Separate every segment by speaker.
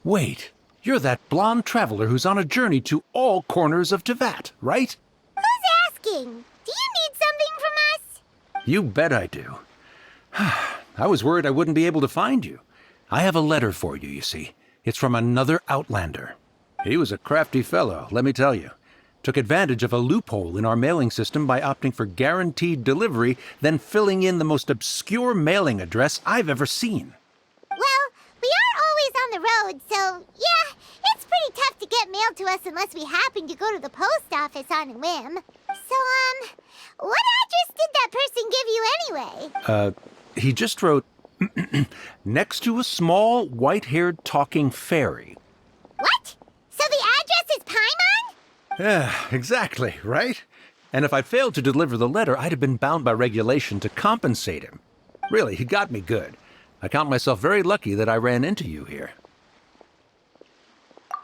Speaker 1: Wait, you're that blonde traveler who's on a journey to all corners of Tevat, right?
Speaker 2: Who's asking? Do you need something from us?
Speaker 1: You bet I do. I was worried I wouldn't be able to find you. I have a letter for you, you see. It's from another Outlander. He was a crafty fellow, let me tell you. Took advantage of a loophole in our mailing system by opting for guaranteed delivery, then filling in the most obscure mailing address I've ever seen.
Speaker 2: Well, we are always on the road, so yeah, it's pretty tough to get mail to us unless we happen to go to the post office on a whim. So, what address did that person give you anyway?
Speaker 1: He just wrote, next to a small, white-haired talking fairy.
Speaker 2: What? So the address is Paimon?
Speaker 1: Yeah, exactly, right? And if I failed to deliver the letter, I'd have been bound by regulation to compensate him. Really, he got me good. I count myself very lucky that I ran into you here.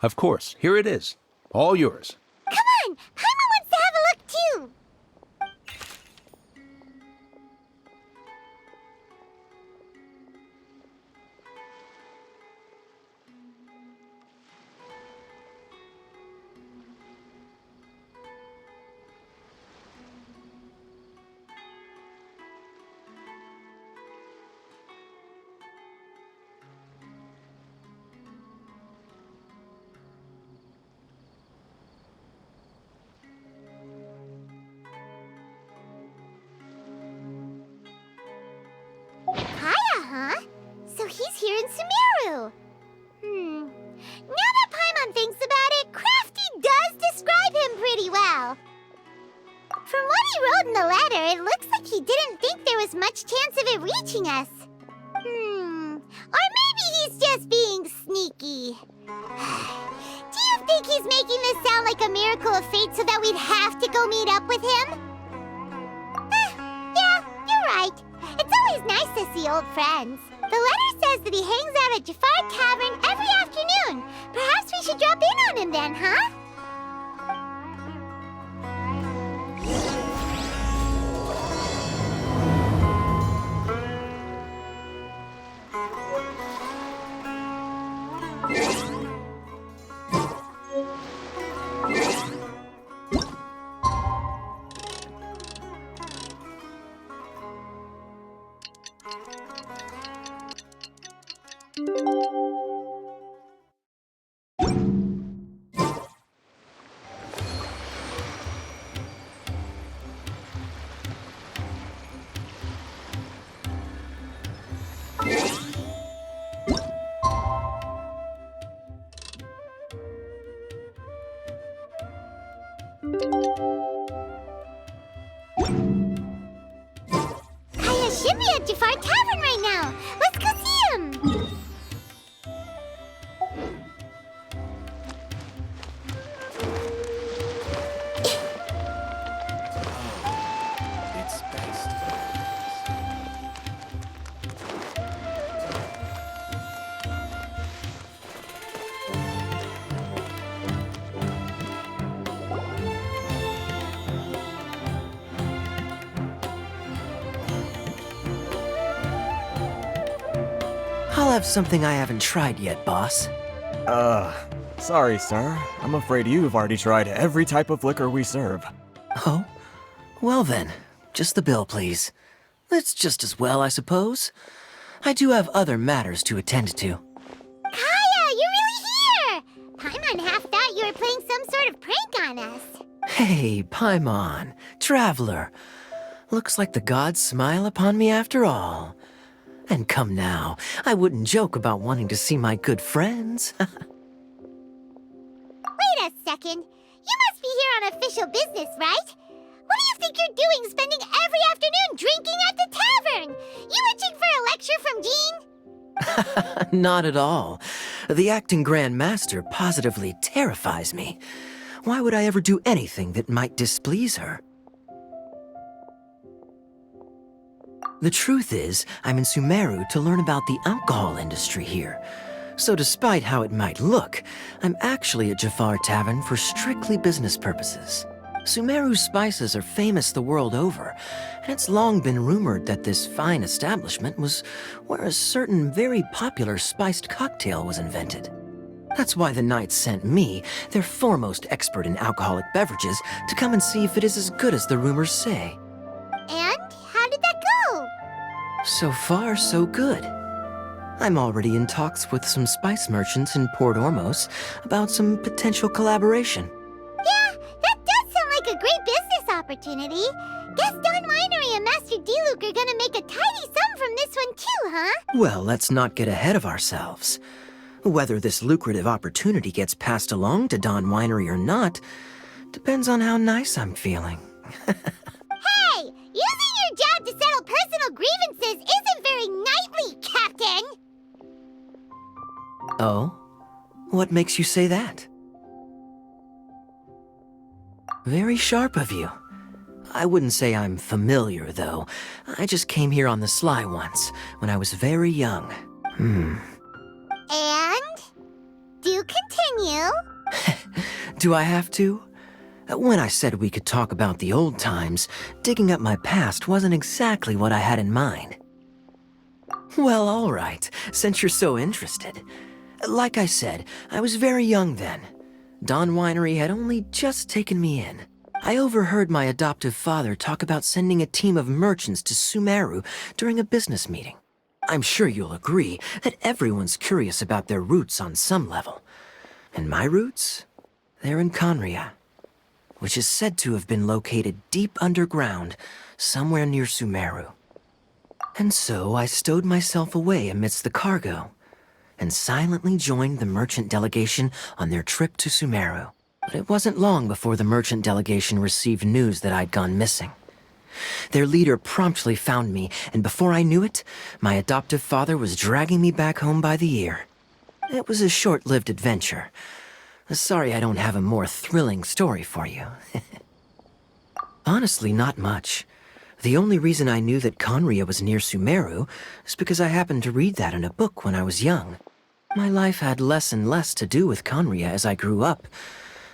Speaker 1: Of course, here it is. All yours.
Speaker 2: Come on! Paimon wants to have a look too! Kaya, huh? So he's here in Sumeru. Now that Paimon thinks about it, Crafty does describe him pretty well. From what he wrote in the letter, it looks like he didn't think there was much chance of it reaching us. Or maybe he's just being sneaky. Do you think he's making this sound like a miracle of fate so that we'd have to go meet up with him? Yeah, you're right. It's always nice to see old friends. The letter says that he hangs out at Jafar Tavern every afternoon. Perhaps we should drop in on him then, huh? Kaya should be at Jafar Tavern right now. Let's go see him.
Speaker 3: It's best.
Speaker 4: I'll have something I haven't tried yet, boss.
Speaker 3: Sorry, sir. I'm afraid you've already tried every type of liquor we serve.
Speaker 4: Oh? Well then, just the bill, please. That's just as well, I suppose. I do have other matters to attend to.
Speaker 2: Kaya, you're really here! Paimon half thought you were playing some sort of prank on us.
Speaker 4: Hey, Paimon, traveler. Looks like the gods smile upon me after all. And come now, I wouldn't joke about wanting to see my good friends.
Speaker 2: Wait a second. You must be here on official business, right? What do you think you're doing spending every afternoon drinking at the tavern? You itching for a lecture from Jean?
Speaker 4: Not at all. The acting Grand Master positively terrifies me. Why would I ever do anything that might displease her? The truth is, I'm in Sumeru to learn about the alcohol industry here. So despite how it might look, I'm actually at Jafar Tavern for strictly business purposes. Sumeru's spices are famous the world over, and it's long been rumored that this fine establishment was where a certain very popular spiced cocktail was invented. That's why the Knights sent me, their foremost expert in alcoholic beverages, to come and see if it is as good as the rumors say.
Speaker 2: And how did that go?
Speaker 4: So far, so good. I'm already in talks with some spice merchants in Port Ormos about some potential collaboration.
Speaker 2: Yeah, that does sound like a great business opportunity. Guess Don Winery and Master D-Luke are gonna make a tidy sum from this one too, huh?
Speaker 4: Well, let's not get ahead of ourselves. Whether this lucrative opportunity gets passed along to Don Winery or not depends on how nice I'm feeling.
Speaker 2: Hey! Using your job to settle personal grievances isn't very knightly, Captain!
Speaker 4: Oh? What makes you say that? Very sharp of you. I wouldn't say I'm familiar, though. I just came here on the sly once, when I was very young.
Speaker 2: And? Do continue.
Speaker 4: Do I have to? When I said we could talk about the old times, digging up my past wasn't exactly what I had in mind. Well, all right, since you're so interested. Like I said, I was very young then. Don Winery had only just taken me in. I overheard my adoptive father talk about sending a team of merchants to Sumeru during a business meeting. I'm sure you'll agree that everyone's curious about their roots on some level. And my roots? They're in Conria, which is said to have been located deep underground, somewhere near Sumeru. And so I stowed myself away amidst the cargo, and silently joined the merchant delegation on their trip to Sumeru. But it wasn't long before the merchant delegation received news that I'd gone missing. Their leader promptly found me, and before I knew it, my adoptive father was dragging me back home by the ear. It was a short-lived adventure. Sorry I don't have a more thrilling story for you. Honestly, not much. The only reason I knew that Conria was near Sumeru is because I happened to read that in a book when I was young. My life had less and less to do with Conria as I grew up,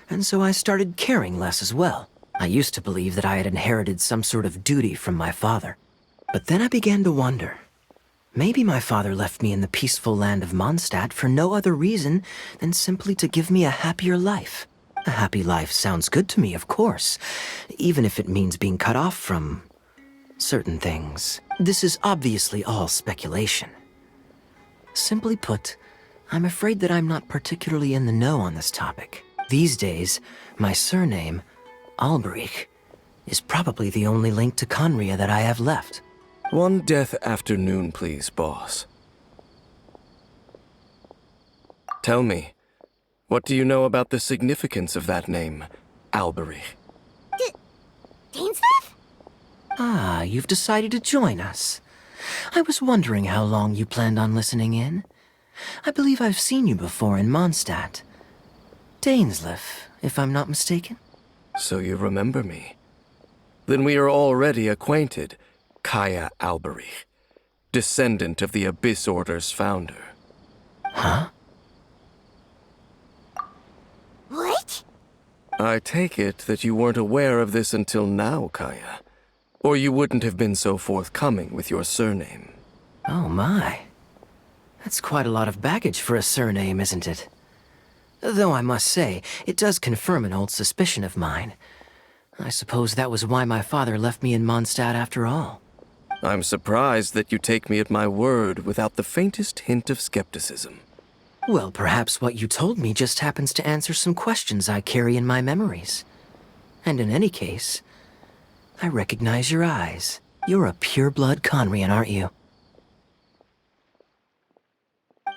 Speaker 4: and so I started caring less as well. I used to believe that I had inherited some sort of duty from my father. But then I began to wonder. Maybe my father left me in the peaceful land of Mondstadt for no other reason than simply to give me a happier life. A happy life sounds good to me, of course, even if it means being cut off from certain things. This is obviously all speculation. Simply put, I'm afraid that I'm not particularly in the know on this topic. These days, my surname, Alberich, is probably the only link to Conria that I have left.
Speaker 5: One death afternoon, please, boss. Tell me, what do you know about the significance of that name, Alberich?
Speaker 2: Dainsleif?
Speaker 4: Ah, you've decided to join us. I was wondering how long you planned on listening in. I believe I've seen you before in Mondstadt. Dainsleif, if I'm not mistaken.
Speaker 5: So you remember me. Then we are already acquainted, Kaya Alberich, descendant of the Abyss Order's founder.
Speaker 4: Huh?
Speaker 2: What?
Speaker 5: I take it that you weren't aware of this until now, Kaya. Or you wouldn't have been so forthcoming with your surname.
Speaker 4: Oh my. That's quite a lot of baggage for a surname, isn't it? Though I must say, it does confirm an old suspicion of mine. I suppose that was why my father left me in Mondstadt after all.
Speaker 5: I'm surprised that you take me at my word without the faintest hint of skepticism.
Speaker 4: Well, perhaps what you told me just happens to answer some questions I carry in my memories. And in any case, I recognize your eyes. You're a pure-blood Conrian, aren't you?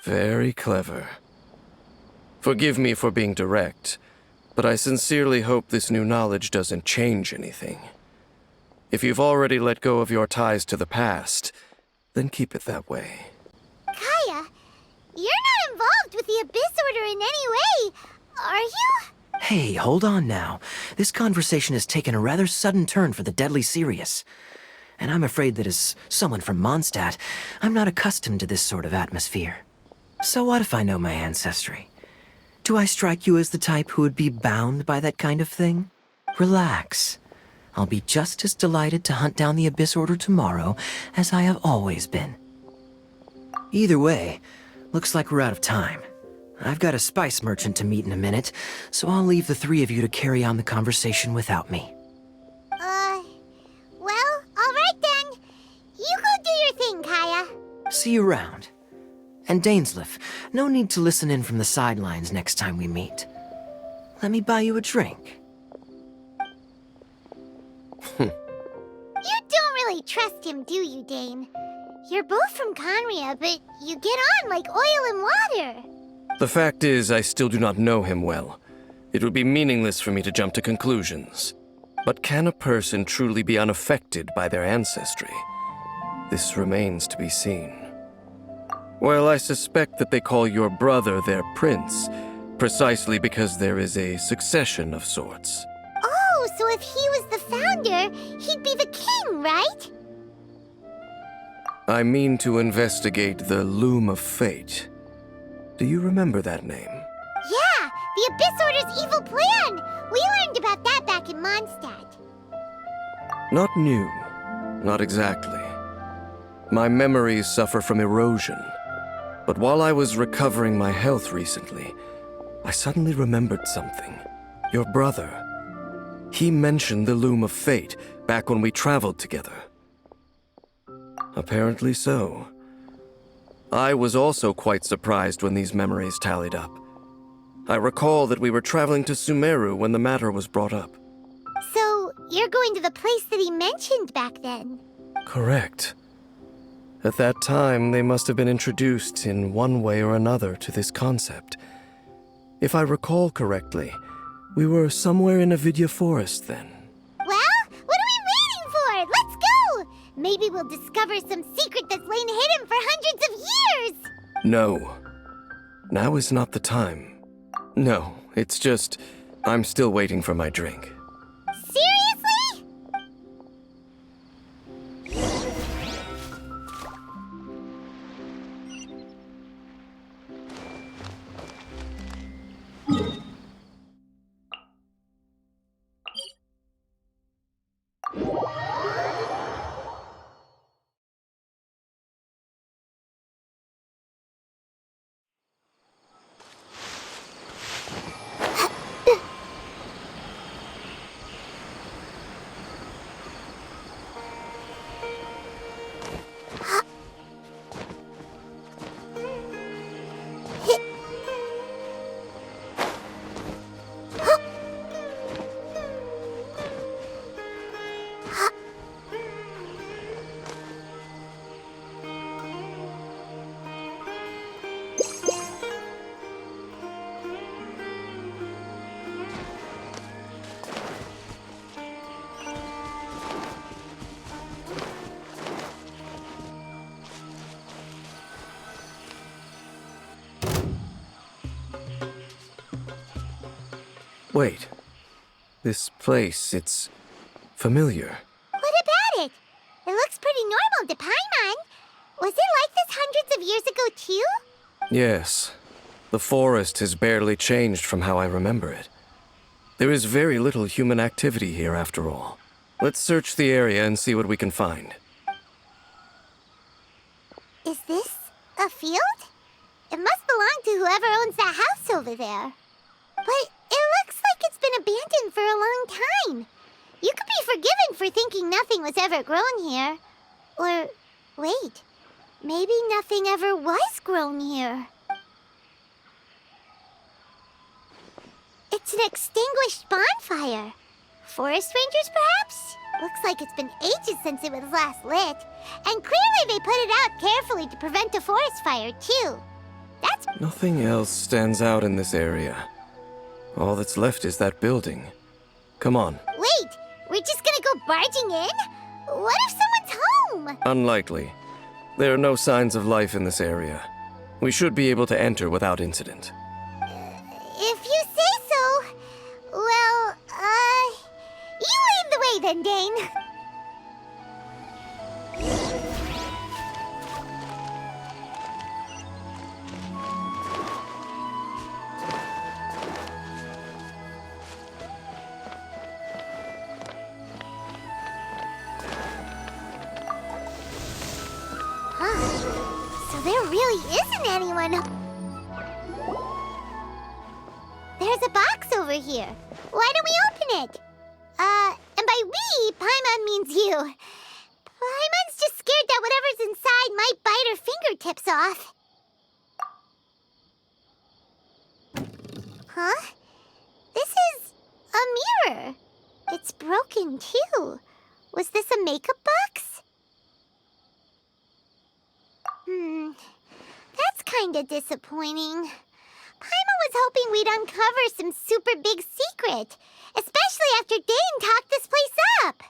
Speaker 5: Very clever. Forgive me for being direct, but I sincerely hope this new knowledge doesn't change anything. If you've already let go of your ties to the past, then keep it that way.
Speaker 2: Kaya, you're not involved with the Abyss Order in any way, are you?
Speaker 4: Hey, hold on now. This conversation has taken a rather sudden turn for the deadly serious. And I'm afraid that as someone from Mondstadt, I'm not accustomed to this sort of atmosphere. So what if I know my ancestry? Do I strike you as the type who would be bound by that kind of thing? Relax. I'll be just as delighted to hunt down the Abyss Order tomorrow as I have always been. Either way, looks like we're out of time. I've got a spice merchant to meet in a minute, so I'll leave the three of you to carry on the conversation without me.
Speaker 2: Well, alright then. You go do your thing, Kaya.
Speaker 4: See you around. And Dainsleif, no need to listen in from the sidelines next time we meet. Let me buy you a drink.
Speaker 2: You don't really trust him, do you, Dane? You're both from Conria, but you get on like oil and water.
Speaker 5: The fact is, I still do not know him well. It would be meaningless for me to jump to conclusions. But can a person truly be unaffected by their ancestry? This remains to be seen. Well, I suspect that they call your brother their prince, precisely because there is a succession of sorts.
Speaker 2: Oh, so if he was the founder, he'd be the king, right?
Speaker 5: I mean to investigate the Loom of Fate. Do you remember that name?
Speaker 2: Yeah, the Abyss Order's evil plan! We learned about that back in Mondstadt.
Speaker 5: Not new. Not exactly. My memories suffer from erosion. But while I was recovering my health recently, I suddenly remembered something. Your brother. He mentioned the Loom of Fate back when we traveled together. Apparently so. I was also quite surprised when these memories tallied up. I recall that we were traveling to Sumeru when the matter was brought up.
Speaker 2: So, you're going to the place that he mentioned back then?
Speaker 5: Correct. At that time, they must have been introduced in one way or another to this concept. If I recall correctly, we were somewhere in Avidya Forest then.
Speaker 2: Well, what are we waiting for? Let's go! Maybe we'll discover some secret that's lain hidden for hundreds of years!
Speaker 5: No. Now is not the time. No, it's just, I'm still waiting for my drink.
Speaker 2: Seriously?
Speaker 5: Wait. This place, it's familiar.
Speaker 2: What about it? It looks pretty normal to Paimon. Was it like this hundreds of years ago, too?
Speaker 5: Yes. The forest has barely changed from how I remember it. There is very little human activity here after all. Let's search the area and see what we can find.
Speaker 2: Is this a field? It must belong to whoever owns that house over there. But it looks like it's been abandoned for a long time. You could be forgiven for thinking nothing was ever grown here. Or, wait, maybe nothing ever was grown here. It's an extinguished bonfire. Forest rangers, perhaps? Looks like it's been ages since it was last lit. And clearly they put it out carefully to prevent a forest fire, too. That's...
Speaker 5: Nothing else stands out in this area. All that's left is that building. Come on.
Speaker 2: Wait, we're just gonna go barging in? What if someone's home?
Speaker 5: Unlikely. There are no signs of life in this area. We should be able to enter without incident.
Speaker 2: If you say so. Well, you lead the way then, Dane. Huh. So there really isn't anyone. There's a box over here. Why don't we open it? And by we, Paimon means you. Paimon's just scared that whatever's inside might bite her fingertips off. Huh? This is a mirror. It's broken, too. Was this a makeup box? That's kinda disappointing. Paimon was hoping we'd uncover some super big secret, especially after Dane talked this place up.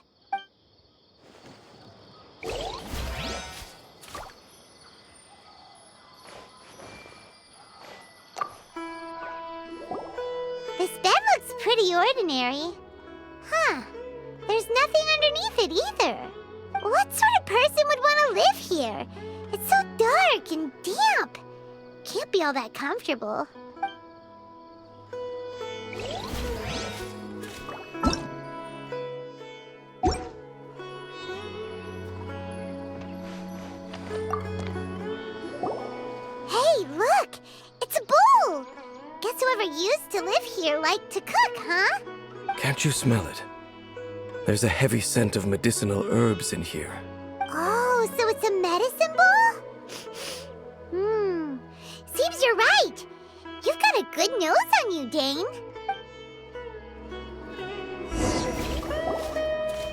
Speaker 2: This bed looks pretty ordinary. Huh. There's nothing underneath it either. What sort of person would want to live here? It's so dark and damp. Can't be all that comfortable. Hey, look! It's a bowl! Guess whoever used to live here liked to cook, huh?
Speaker 5: Can't you smell it? There's a heavy scent of medicinal herbs in here.
Speaker 2: Oh, so it's a medicine bowl? Seems you're right. You've got a good nose on you, Dane.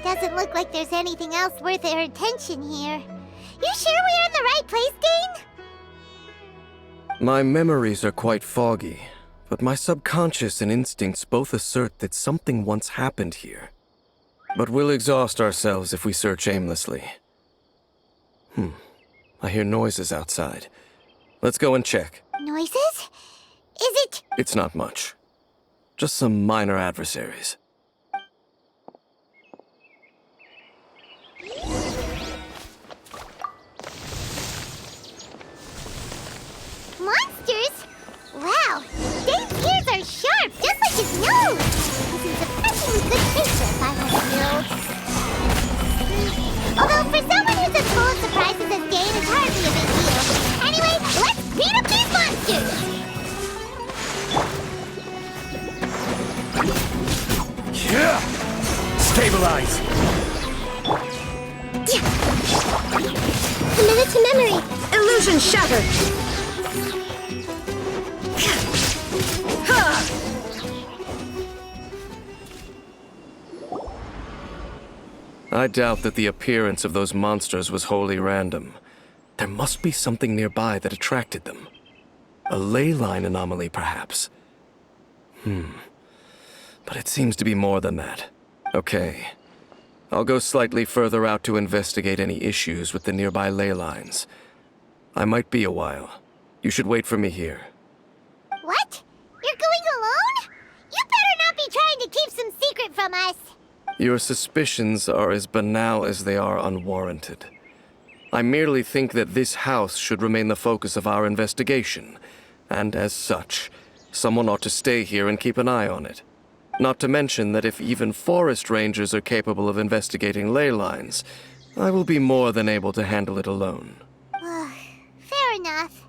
Speaker 2: Doesn't look like there's anything else worth our attention here. You sure we're in the right place, Dane?
Speaker 5: My memories are quite foggy, but my subconscious and instincts both assert that something once happened here. But we'll exhaust ourselves if we search aimlessly. I hear noises outside. Let's go and check.
Speaker 2: Noises? Is it?
Speaker 5: It's not much. Just some minor adversaries.
Speaker 2: Monsters? Wow, Dane's ears are sharp, just like his nose. He's in surprisingly good shape for a 500-year-old. Although for someone who's as full of surprises as Dane, it's hardly a big deal. Anyway, let's beat up these monsters!
Speaker 3: Yeah! Stabilize!
Speaker 2: Committed to memory.
Speaker 6: Illusion shattered!
Speaker 5: I doubt that the appearance of those monsters was wholly random. There must be something nearby that attracted them. A ley line anomaly, perhaps. But it seems to be more than that. Okay. I'll go slightly further out to investigate any issues with the nearby ley lines. I might be a while. You should wait for me here.
Speaker 2: What? You're going alone? You better not be trying to keep some secret from us.
Speaker 5: Your suspicions are as banal as they are unwarranted. I merely think that this house should remain the focus of our investigation, and as such, someone ought to stay here and keep an eye on it. Not to mention that if even forest rangers are capable of investigating ley lines, I will be more than able to handle it alone.
Speaker 2: Fair enough.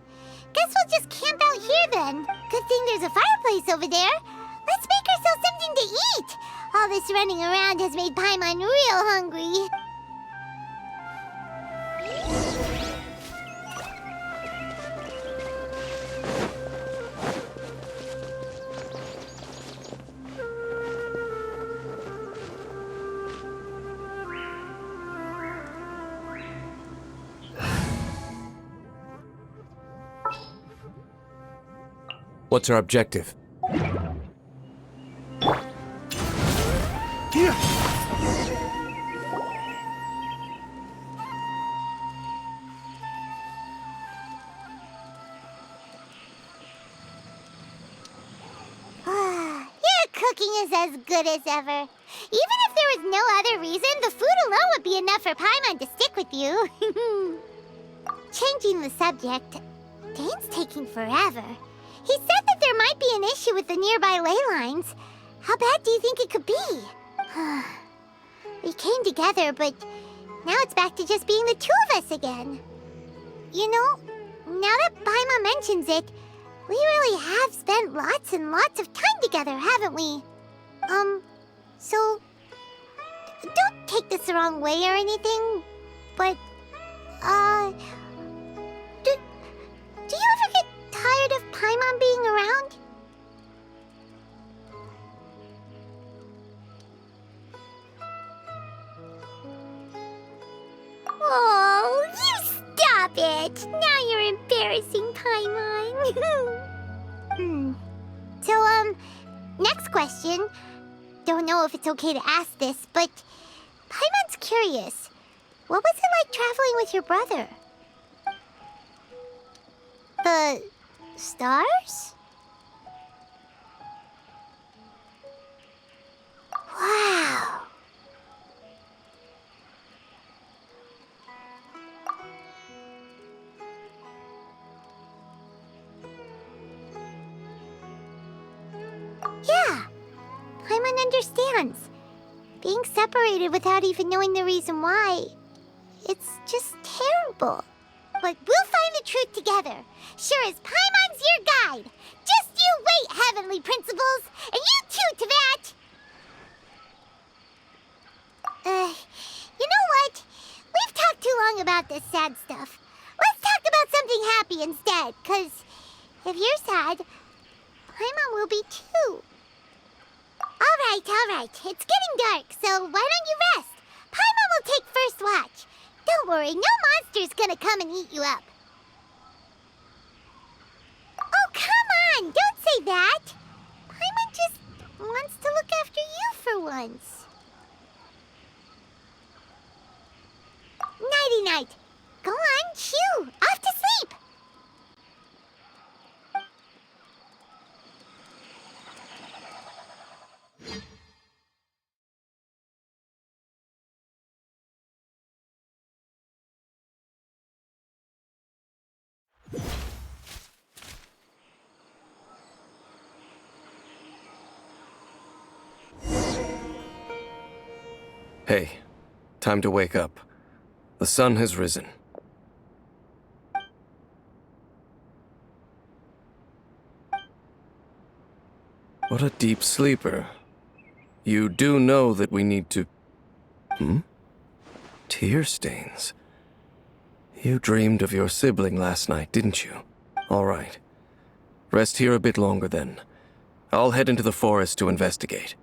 Speaker 2: Guess we'll just camp out here then. Good thing there's a fireplace over there. Let's make ourselves something to eat. All this running around has made Paimon real hungry.
Speaker 3: What's our objective?
Speaker 2: Your cooking is as good as ever. Even if there was no other reason, the food alone would be enough for Paimon to stick with you. Changing the subject, Dane's taking forever. He said that there might be an issue with the nearby ley lines. How bad do you think it could be? We came together, but now it's back to just being the two of us again. You know, now that Paimon mentions it, We really have spent lots and lots of time together, haven't we? So... Don't take this the wrong way or anything, but, do you ever get tired of Paimon being around? Oh, you stop it! Now you're embarrassing, Paimon. So, next question. Don't know if it's okay to ask this, but Paimon's curious. What was it like traveling with your brother? The stars? Wow. Yeah, Paimon understands. Being separated without even knowing the reason why, it's just terrible. But we'll find the truth together. Sure as Paimon's your guide. Just you wait, Heavenly Principles! And you too, Teyvat! You know what? We've talked too long about this sad stuff. Let's talk about something happy instead, 'cause if you're sad, Paimon will be too. All right. It's getting dark, so why don't you rest? Paimon will take first watch. Don't worry, no monster's gonna come and eat you up. Oh, come on! Don't say that! Paimon just wants to look after you for once. Nighty-night. Go on, chew. Off to sleep.
Speaker 5: Hey, time to wake up. The sun has risen. What a deep sleeper. You do know that we need to... Tear stains. You dreamed of your sibling last night, didn't you? All right. Rest here a bit longer then. I'll head into the forest to investigate.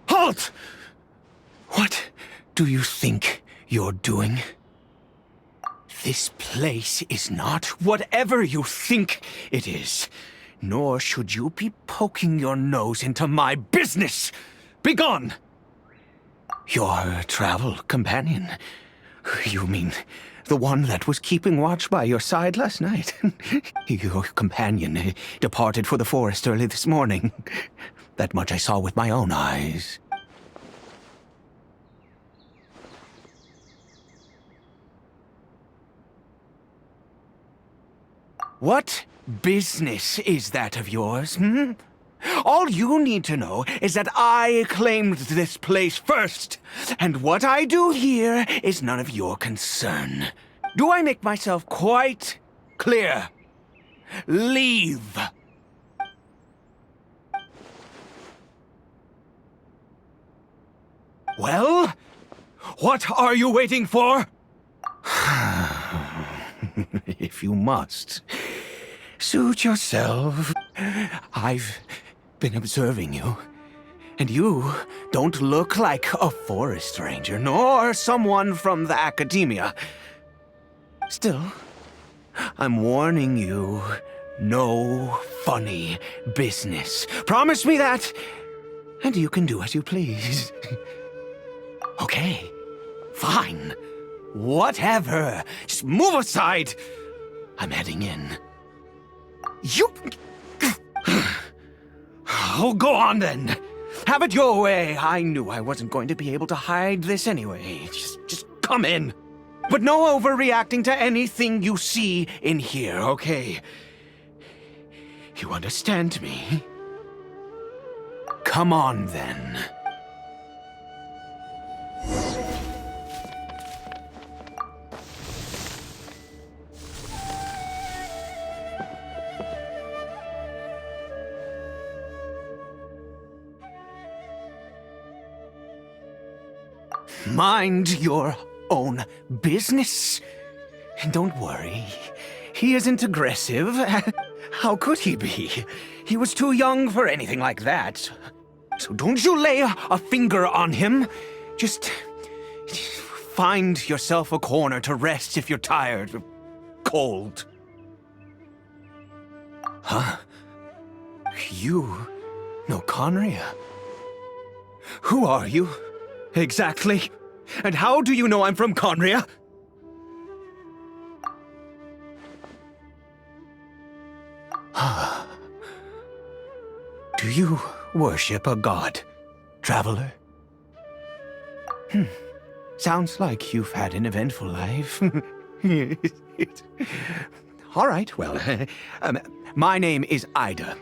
Speaker 1: Halt! What do you think you're doing? This place is not whatever you think it is. Nor should you be poking your nose into my business. Begone! Your travel companion. You mean the one that was keeping watch by your side last night? Your companion departed for the forest early this morning. That much I saw with my own eyes. What business is that of yours,
Speaker 6: All you need to know is that I claimed this place first, and what I do here is none of your concern. Do I make myself quite clear? Leave. Well, what are you waiting for? If you must, suit yourself. I've been observing you, and you don't look like a forest ranger, nor someone from the academia. Still, I'm warning you, no funny business. Promise me that, and you can do as you please. Okay, fine. Whatever. Just move aside. I'm heading in. You... Oh, go on then. Have it your way. I knew I wasn't going to be able to hide this anyway. Just come in. But no overreacting to anything you see in here, okay? You understand me? Come on then. Mind your own business. And don't worry, he isn't aggressive. How could he be? He was too young for anything like that. So don't you lay a finger on him. Just find yourself a corner to rest if you're tired or cold. Huh? You know Conria? Who are you? Exactly. And how do you know I'm from Conria? Do you worship a god, traveler? Sounds like you've had an eventful life. All right, well, my name is Ida,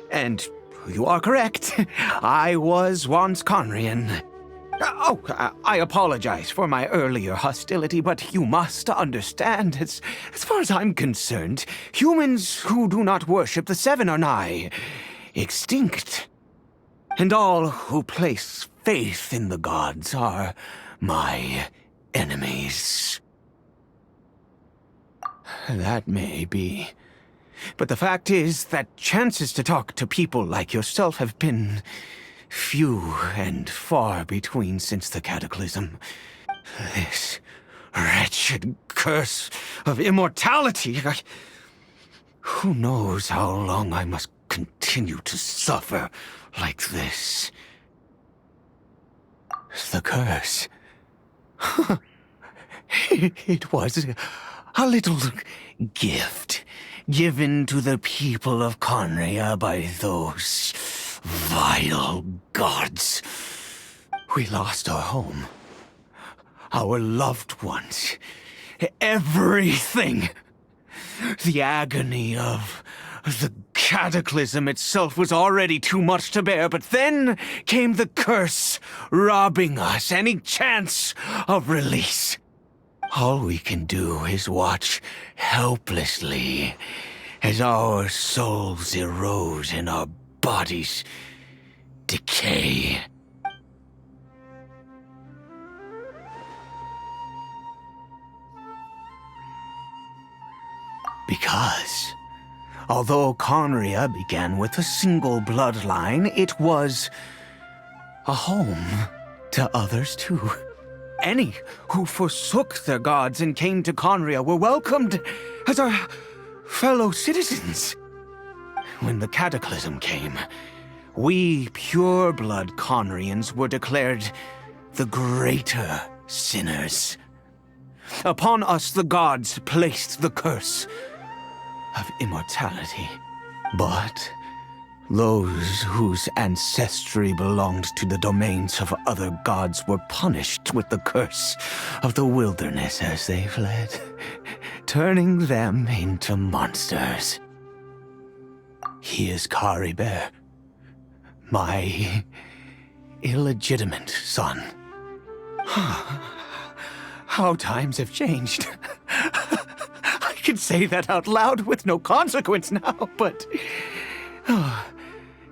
Speaker 6: and you are correct. I was once Conrian. I apologize for my earlier hostility, but you must understand, as far as I'm concerned, humans who do not worship the Seven are nigh extinct. And all who place faith in the gods are my enemies. That may be. But the fact is that chances to talk to people like yourself have been few and far between since the cataclysm. This wretched curse of immortality. Who knows how long I must continue to suffer like this? The curse. It was a little gift given to the people of Conria by those vile gods. We lost our home, our loved ones, everything. The agony of the cataclysm itself was already too much to bear, but then came the curse, robbing us any chance of release. All we can do is watch helplessly as our souls erode and our bodies decay. Because, although Conria began with a single bloodline, it was a home to others too. Any who forsook their gods and came to Conria were welcomed as our fellow citizens. When the cataclysm came, we pure-blood Conrians were declared the greater sinners. Upon us the gods placed the curse of immortality. But those whose ancestry belonged to the domains of other gods were punished with the curse of the wilderness as they fled, turning them into monsters. He is Kari Bear, my illegitimate son. How times have changed. I can say that out loud with no consequence now, but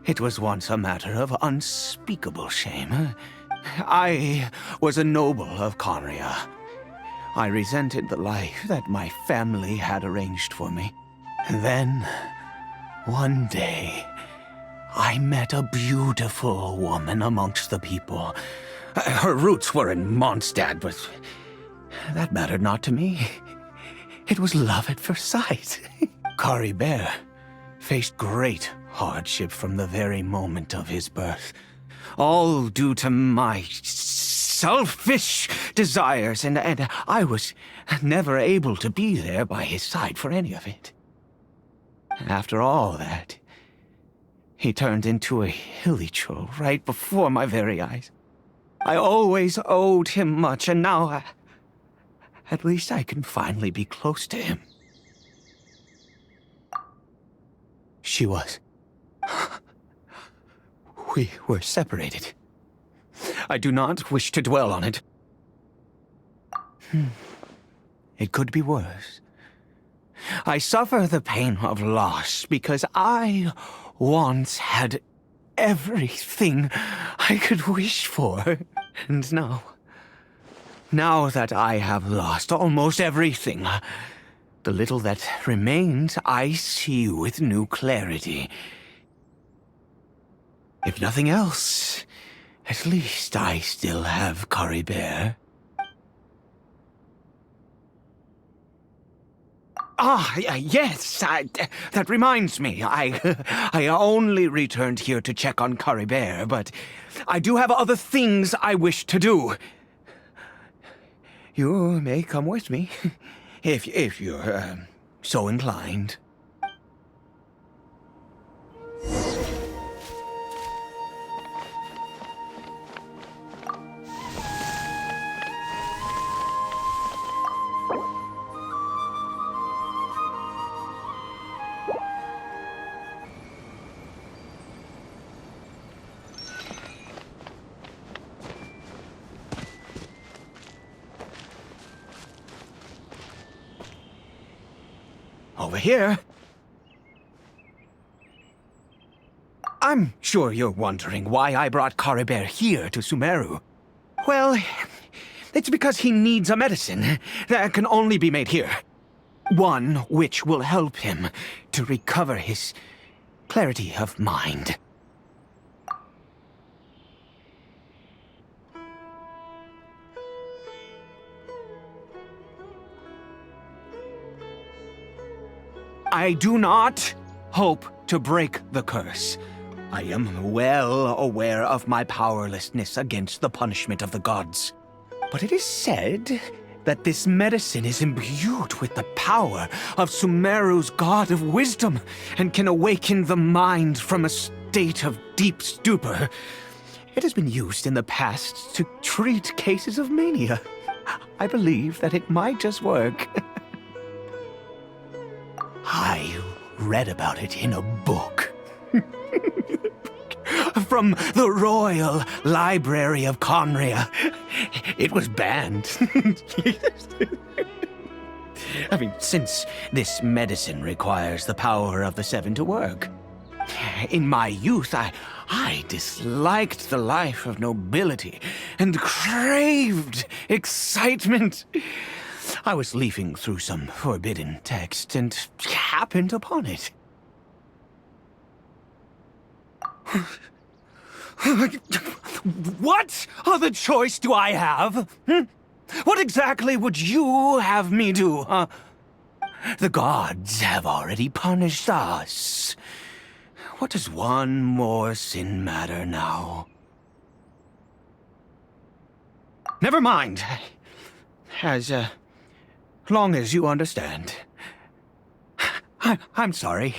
Speaker 6: it was once a matter of unspeakable shame. I was a noble of Conria. I resented the life that my family had arranged for me. And then, one day, I met a beautiful woman amongst the people. Her roots were in Mondstadt, but that mattered not to me. It was love at first sight. Kari Bear faced great hardship from the very moment of his birth. All due to my selfish desires, and I was never able to be there by his side for any of it. After all that, he turned into a hilichurl right before my very eyes. I always owed him much, and now at least I can finally be close to him. She was. We were separated. I do not wish to dwell on it. It could be worse. I suffer the pain of loss because I once had everything I could wish for. And now that I have lost almost everything, the little that remains I see with new clarity. If nothing else, at least I still have Kari Bear. Yes, that reminds me. I only returned here to check on Kari Bear, but I do have other things I wish to do. You may come with me, if you're so inclined. Over here. I'm sure you're wondering why I brought Kari Bear here to Sumeru. Well, it's because he needs a medicine that can only be made here. One which will help him to recover his clarity of mind. I do not hope to break the curse. I am well aware of my powerlessness against the punishment of the gods. But it is said that this medicine is imbued with the power of Sumeru's god of wisdom and can awaken the mind from a state of deep stupor. It has been used in the past to treat cases of mania. I believe that it might just work. I read about it in a book. From the Royal Library of Conria. It was banned. I mean, since this medicine requires the power of the Seven to work. In my youth, I disliked the life of nobility and craved excitement. I was leafing through some forbidden text and happened upon it. What other choice do I have? What exactly would you have me do? The gods have already punished us. What does one more sin matter now? Never mind. As long as you understand. I'm sorry.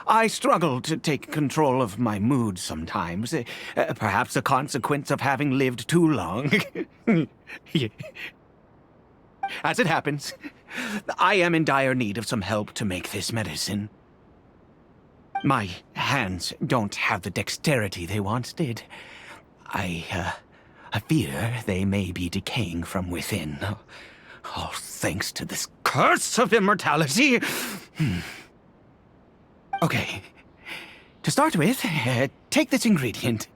Speaker 6: I struggle to take control of my mood sometimes. Perhaps a consequence of having lived too long. As it happens, I am in dire need of some help to make this medicine. My hands don't have the dexterity they once did. I fear they may be decaying from within. All thanks to this curse of immortality. Okay. To start with, take this ingredient.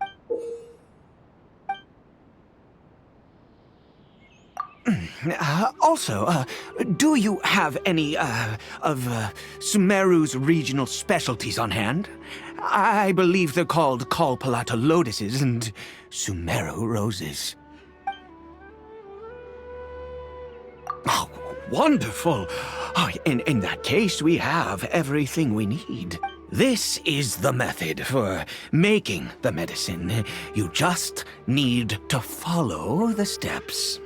Speaker 6: Also, do you have any, of Sumeru's regional specialties on hand? I believe they're called Kalpalata lotuses and Sumeru roses. Oh, wonderful! Oh, in that case, we have everything we need. This is the method for making the medicine. You just need to follow the steps.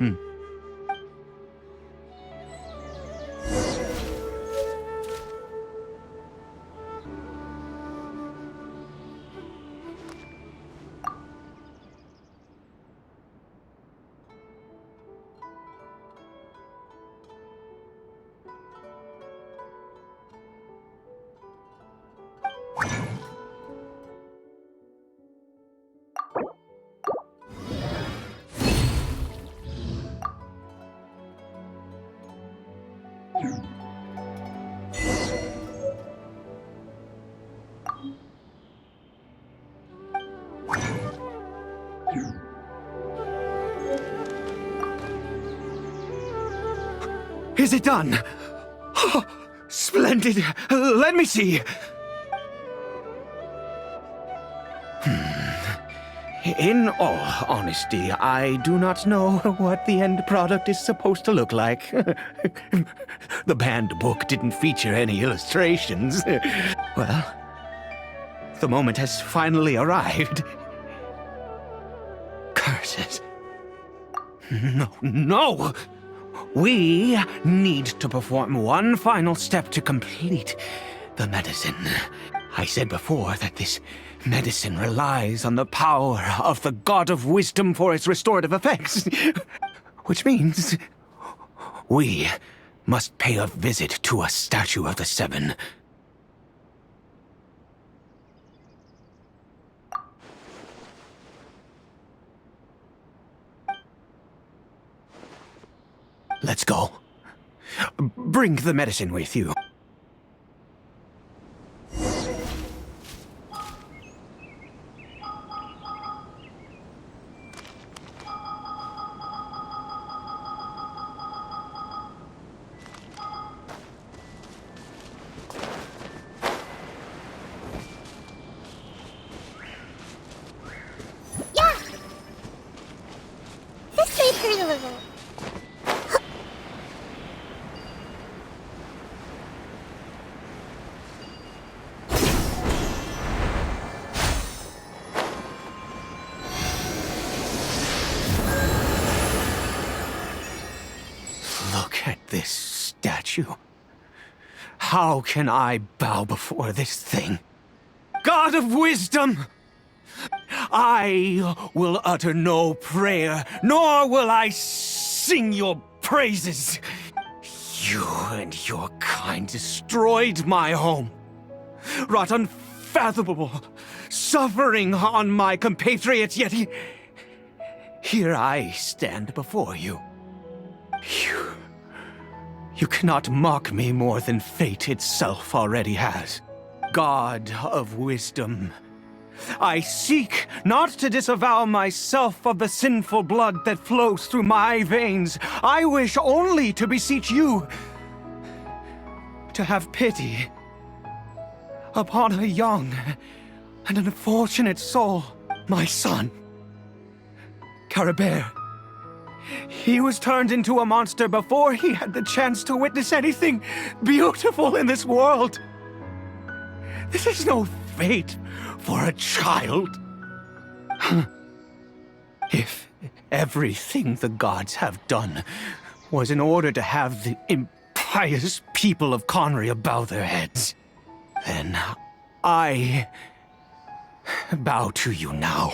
Speaker 6: Is it done? Oh, splendid. Let me see. In all honesty, I do not know what the end product is supposed to look like. The banned book didn't feature any illustrations. Well, the moment has finally arrived. Curses. No! We need to perform one final step to complete the medicine. I said before that this medicine relies on the power of the God of Wisdom for its restorative effects. Which means we must pay a visit to a statue of the Seven. Let's go. Bring the medicine with you.
Speaker 2: Yeah! This way for the little.
Speaker 6: Look at this statue. How can I bow before this thing? God of Wisdom! I will utter no prayer, nor will I sing your praises. You and your kind destroyed my home, wrought unfathomable suffering on my compatriots, yet here I stand before you. You cannot mock me more than fate itself already has. God of Wisdom, I seek not to disavow myself of the sinful blood that flows through my veins. I wish only to beseech you to have pity upon a young and unfortunate soul, my son, Caribert. He was turned into a monster before he had the chance to witness anything beautiful in this world. This is no fate for a child. If everything the gods have done was in order to have the impious people of Conria bow their heads, then I bow to you now.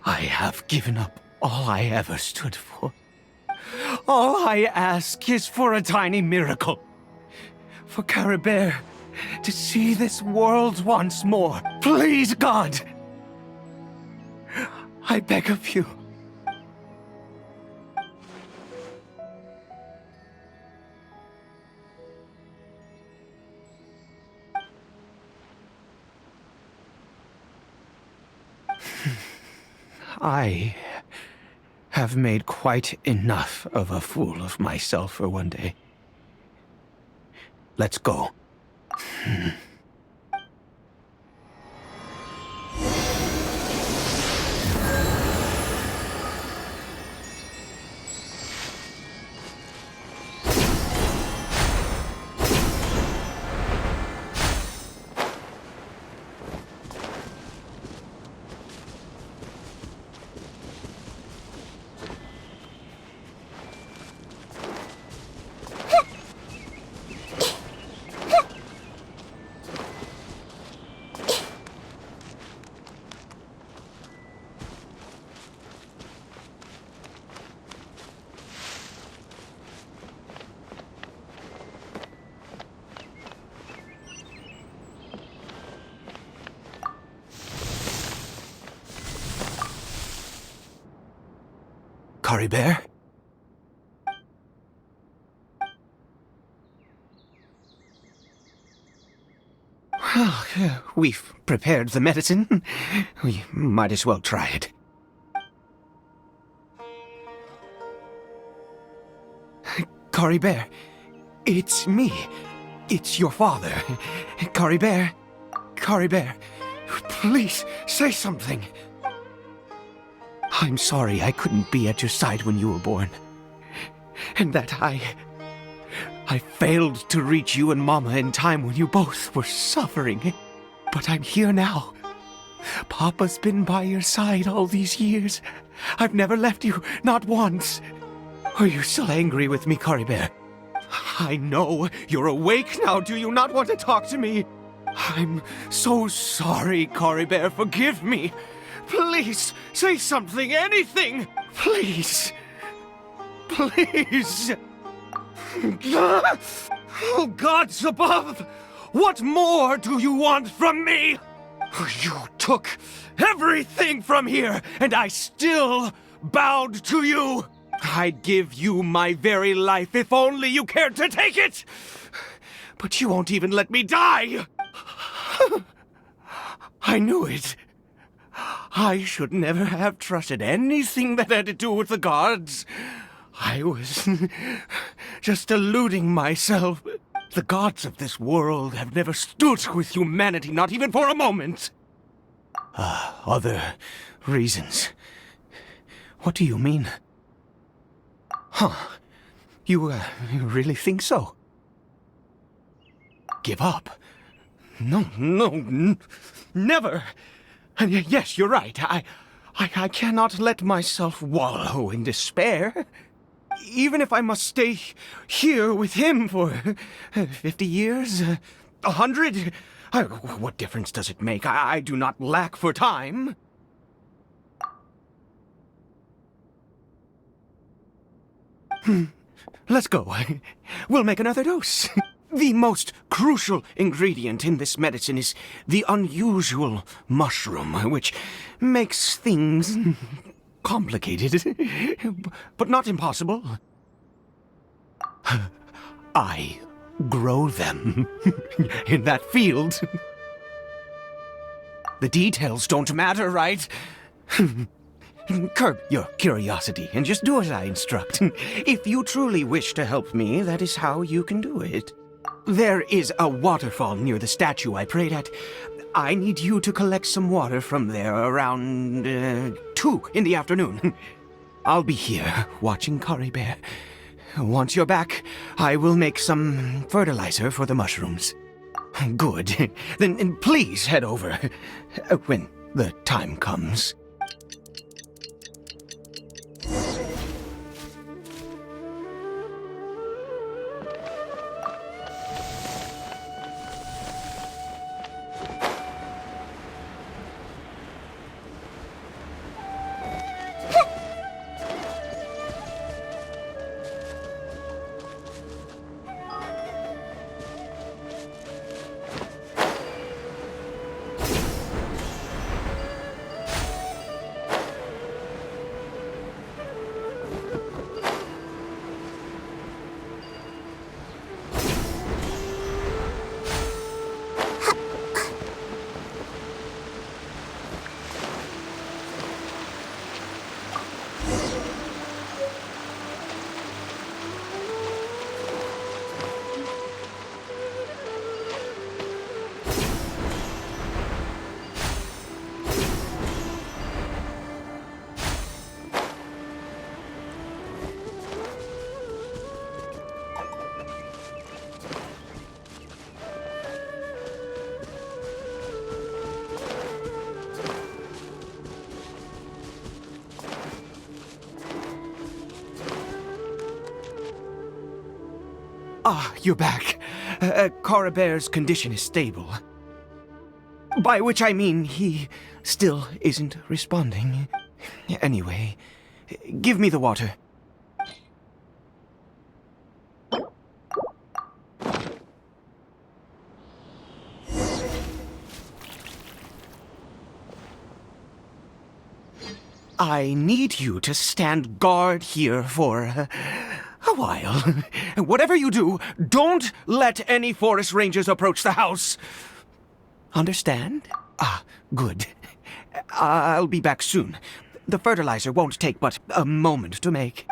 Speaker 6: I have given up all I ever stood for. All I ask is for a tiny miracle. For Caribert to see this world once more. Please, God! I beg of you. I have made quite enough of a fool of myself for one day. Let's go. Cory Bear? Well, we've prepared the medicine. We might as well try it. Cory Bear, it's me. It's your father. Cory Bear. Cory Bear, please say something. I'm sorry I couldn't be at your side when you were born. And that I failed to reach you and Mama in time when you both were suffering. But I'm here now. Papa's been by your side all these years. I've never left you, not once. Are you still angry with me, Cory Bear? I know you're awake now. Do you not want to talk to me? I'm so sorry, Cory Bear. Forgive me. Please, say something, anything! Please! Please! Oh, gods above! What more do you want from me? You took everything from here, and I still bowed to you! I'd give you my very life if only you cared to take it! But you won't even let me die! I knew it. I should never have trusted anything that had to do with the gods. I was just deluding myself. The gods of this world have never stood with humanity, not even for a moment. Other reasons. What do you mean? Huh. You really think so? Give up? No, never! And yes, you're right. I cannot let myself wallow in despair. Even if I must stay here with him for 50 years, 100, what difference does it make? I do not lack for time. Let's go. We'll make another dose. The most crucial ingredient in this medicine is the unusual mushroom, which makes things complicated, but not impossible. I grow them in that field. The details don't matter, right? Curb your curiosity and just do as I instruct. If you truly wish to help me, that is how you can do it. There is a waterfall near the statue I prayed at. I need you to collect some water from there around 2 in the afternoon. I'll be here watching Cory Bear. Once you're back, I will make some fertilizer for the mushrooms. Good. Then please head over when the time comes. Ah, you're back. Coribear's condition is stable. By which I mean he still isn't responding. Anyway, give me the water. I need you to stand guard here for a while. Whatever you do, don't let any forest rangers approach the house. Understand? Ah, good. I'll be back soon. The fertilizer won't take but a moment to make.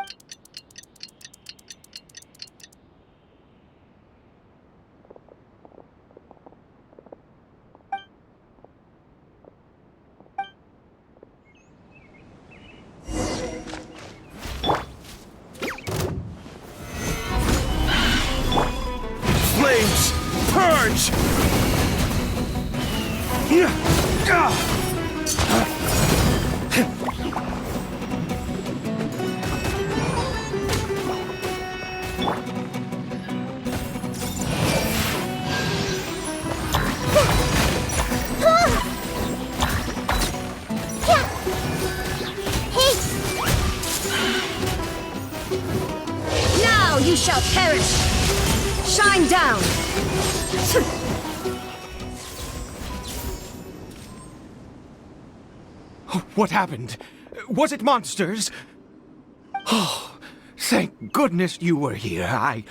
Speaker 3: Flames! Purge!
Speaker 7: Now you shall perish! Shine down!
Speaker 6: What happened? Was it monsters? Oh, thank goodness you were here. I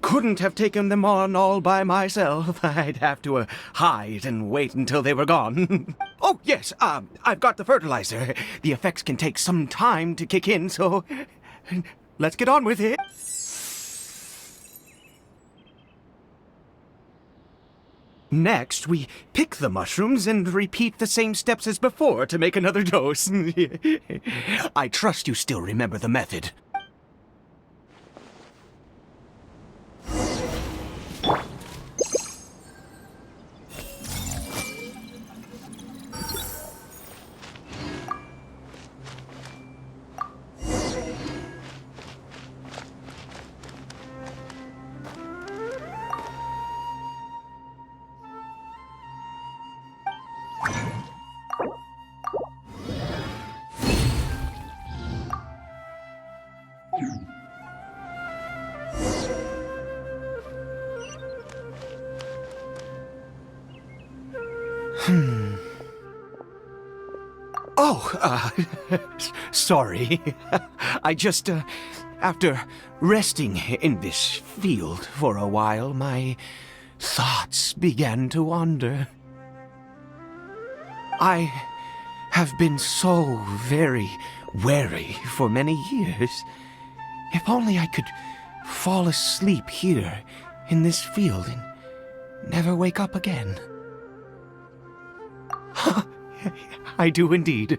Speaker 6: couldn't have taken them on all by myself. I'd have to hide and wait until they were gone. Oh, yes, I've got the fertilizer. The effects can take some time to kick in, so let's get on with it. Next, we pick the mushrooms and repeat the same steps as before to make another dose. I trust you still remember the method. Oh, sorry. I just, after resting in this field for a while, my thoughts began to wander. I have been so very wary for many years. If only I could fall asleep here in this field and never wake up again. I do indeed.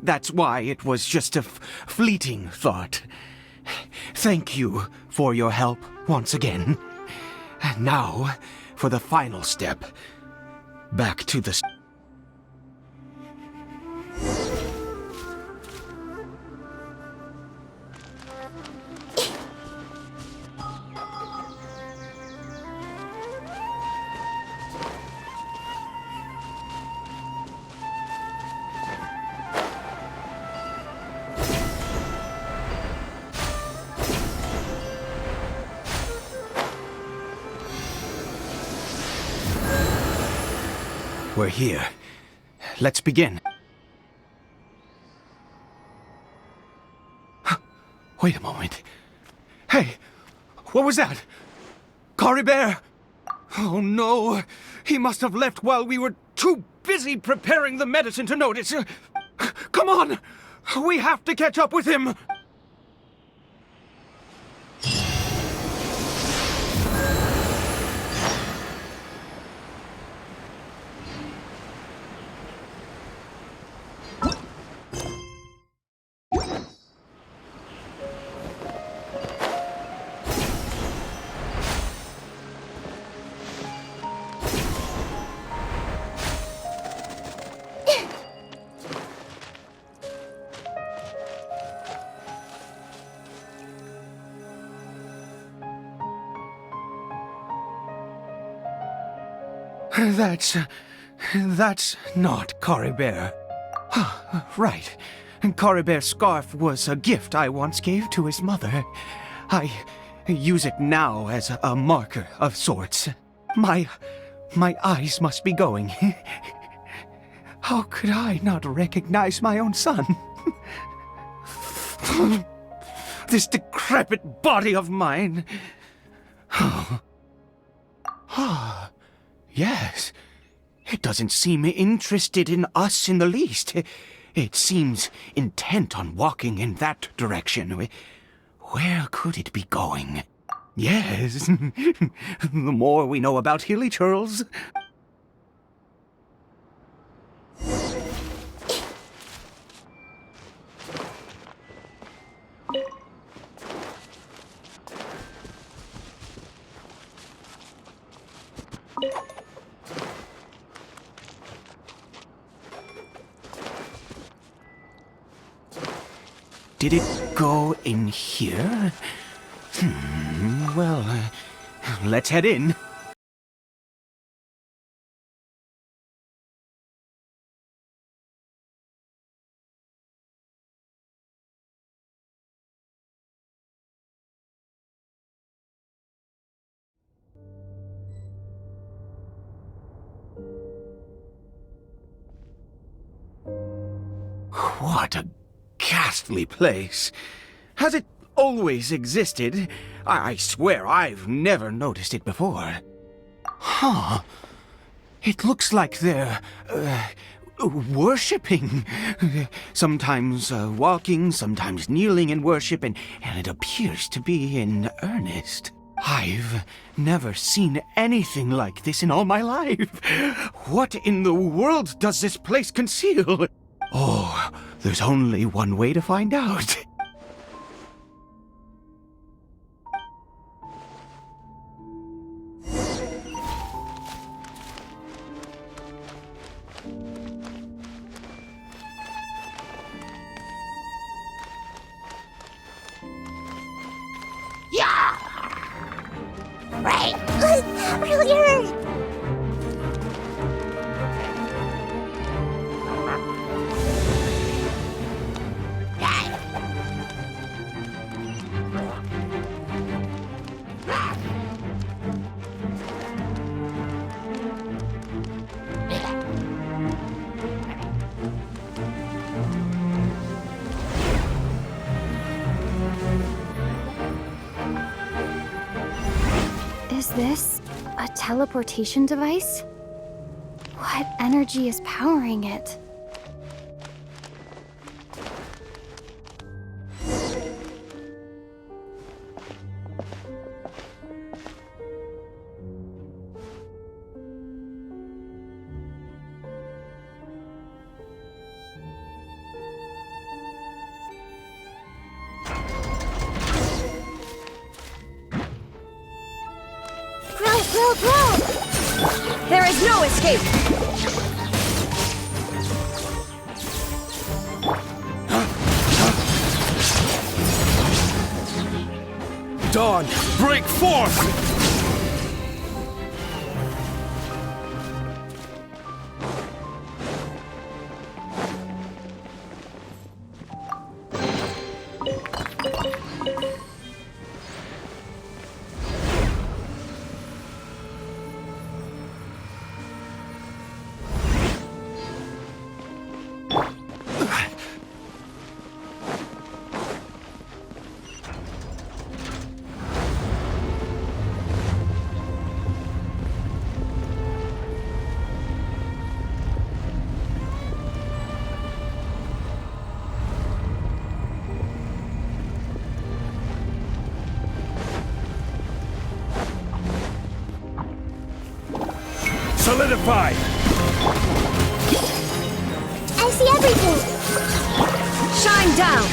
Speaker 6: That's why it was just a fleeting thought. Thank you for your help once again. And now, for the final step. Back to the... We're here. Let's begin. Wait a moment. Hey, what was that? Coribear! Oh no, he must have left while we were too busy preparing the medicine to notice. Come on, we have to catch up with him. That's not Coribert. Right. Coribert's scarf was a gift I once gave to his mother. I use it now as a marker of sorts. My eyes must be going. How could I not recognize my own son? This decrepit body of mine. Yes. It doesn't seem interested in us in the least. It seems intent on walking in that direction. Where could it be going? Yes. The more we know about Hilly Churls. Did it go in here? Well, let's head in. What a ghastly place. Has it always existed? I swear I've never noticed it before. Huh. It looks like they're, worshipping. Sometimes walking, sometimes kneeling in worship, and it appears to be in earnest. I've never seen anything like this in all my life. What in the world does this place conceal? Oh, there's only one way to find out.
Speaker 2: Right. Really hurt.
Speaker 8: Is this a teleportation device? What energy is powering it?
Speaker 7: There is no escape!
Speaker 3: Dawn, break forth!
Speaker 6: Solidified!
Speaker 2: I see everything.
Speaker 7: Shine down!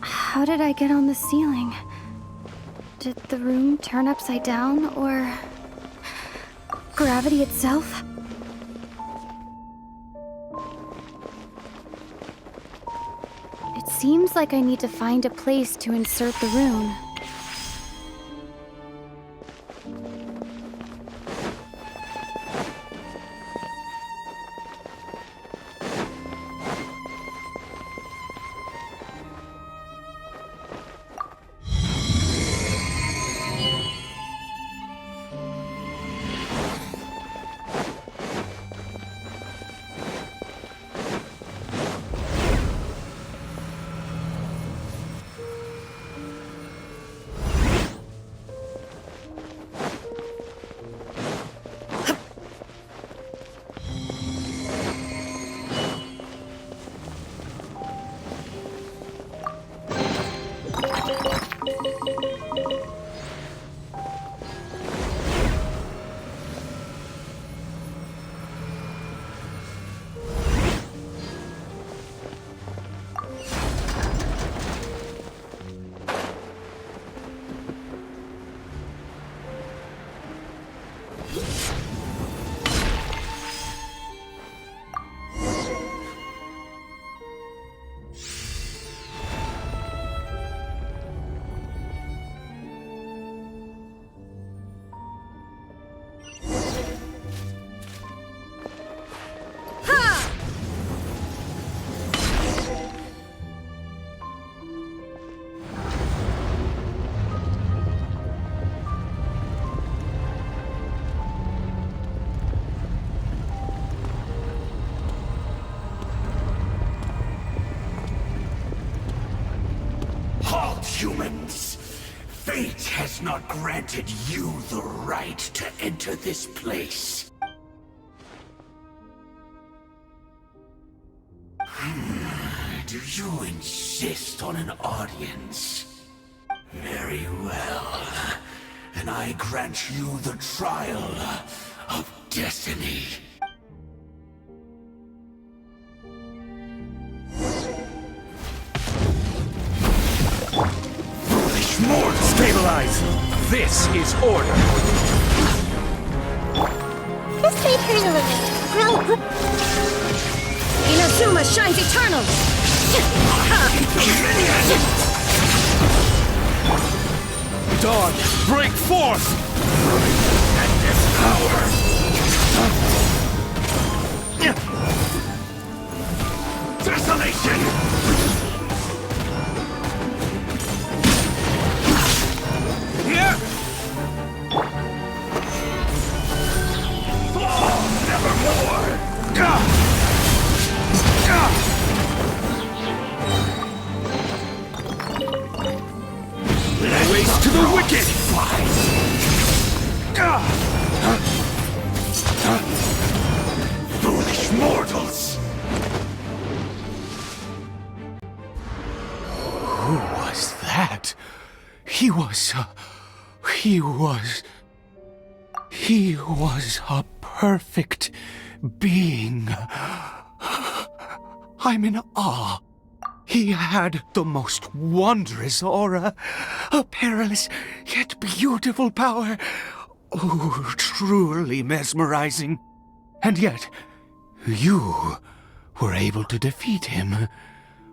Speaker 8: How did I get on the ceiling? Did the room turn upside down, or gravity itself? It seems like I need to find a place to insert the rune.
Speaker 6: Humans, fate has not granted you the right to enter this place. Do you insist on an audience? Very well. Then I grant you the trial of destiny.
Speaker 9: More stabilize! This is order!
Speaker 2: This may turn a little.
Speaker 7: Inazuma shines eternal!
Speaker 9: Dawn, break forth!
Speaker 6: And this power! Desolation! Here! Fall nevermore!
Speaker 9: Ways to the wicked!
Speaker 6: Foolish mortals! Who was that? He was a perfect being. I'm in awe. He had the most wondrous aura, a perilous yet beautiful power. Oh, truly mesmerizing. And yet, you were able to defeat him.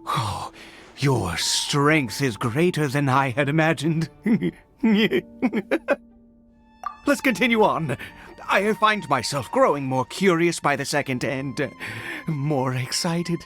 Speaker 6: Oh, your strength is greater than I had imagined. Let's continue on. I find myself growing more curious by the second and more excited.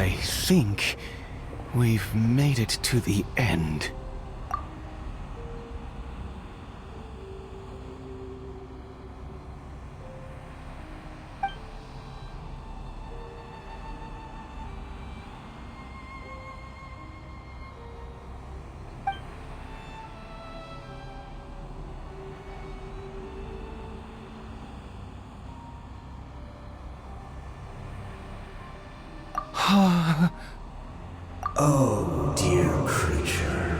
Speaker 6: I think we've made it to the end.
Speaker 10: Oh, dear creature,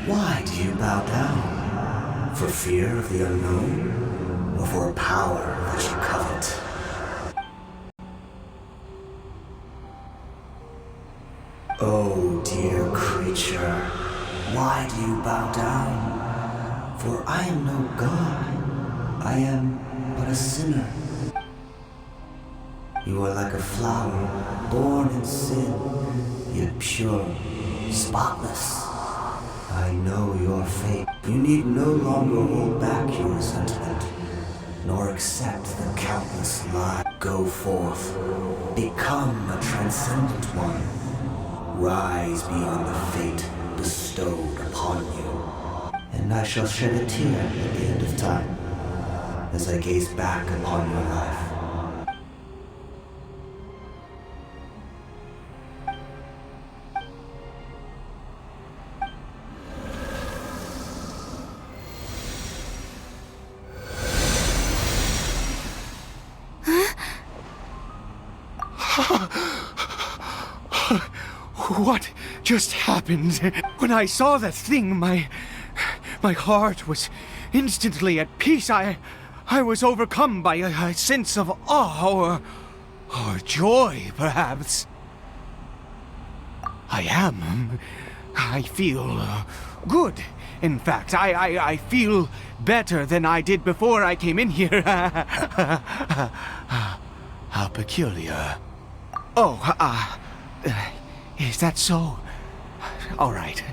Speaker 10: why do you bow down? For fear of the unknown? Or for a power that you covet? Oh, dear creature, why do you bow down? For I am no god. I am but a sinner. You are like a flower, born in sin, yet pure, spotless. I know your fate. You need no longer hold back your resentment, nor accept the countless lies. Go forth, become a transcendent one. Rise beyond the fate bestowed upon you. And I shall shed a tear at the end of time, as I gaze back upon your life.
Speaker 6: What just happened? When I saw that thing, my heart was instantly at peace. I was overcome by a sense of awe or joy, perhaps. I feel good. In fact, I feel better than I did before I came in here. How peculiar. Oh, is that so? All right.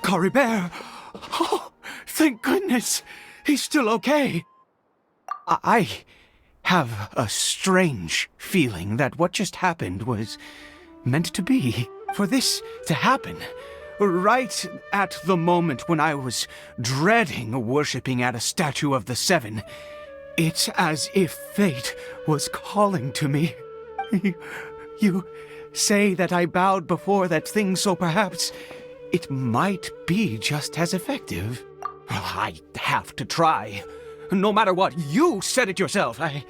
Speaker 6: Cory Bear! Oh, thank goodness! He's still okay. I have a strange feeling that what just happened was meant to be. For this to happen, right at the moment when I was dreading worshipping at a statue of the Seven, it's as if fate was calling to me. You say that I bowed before that thing, so perhaps it might be just as effective. I have to try. No matter what, you said it yourself. I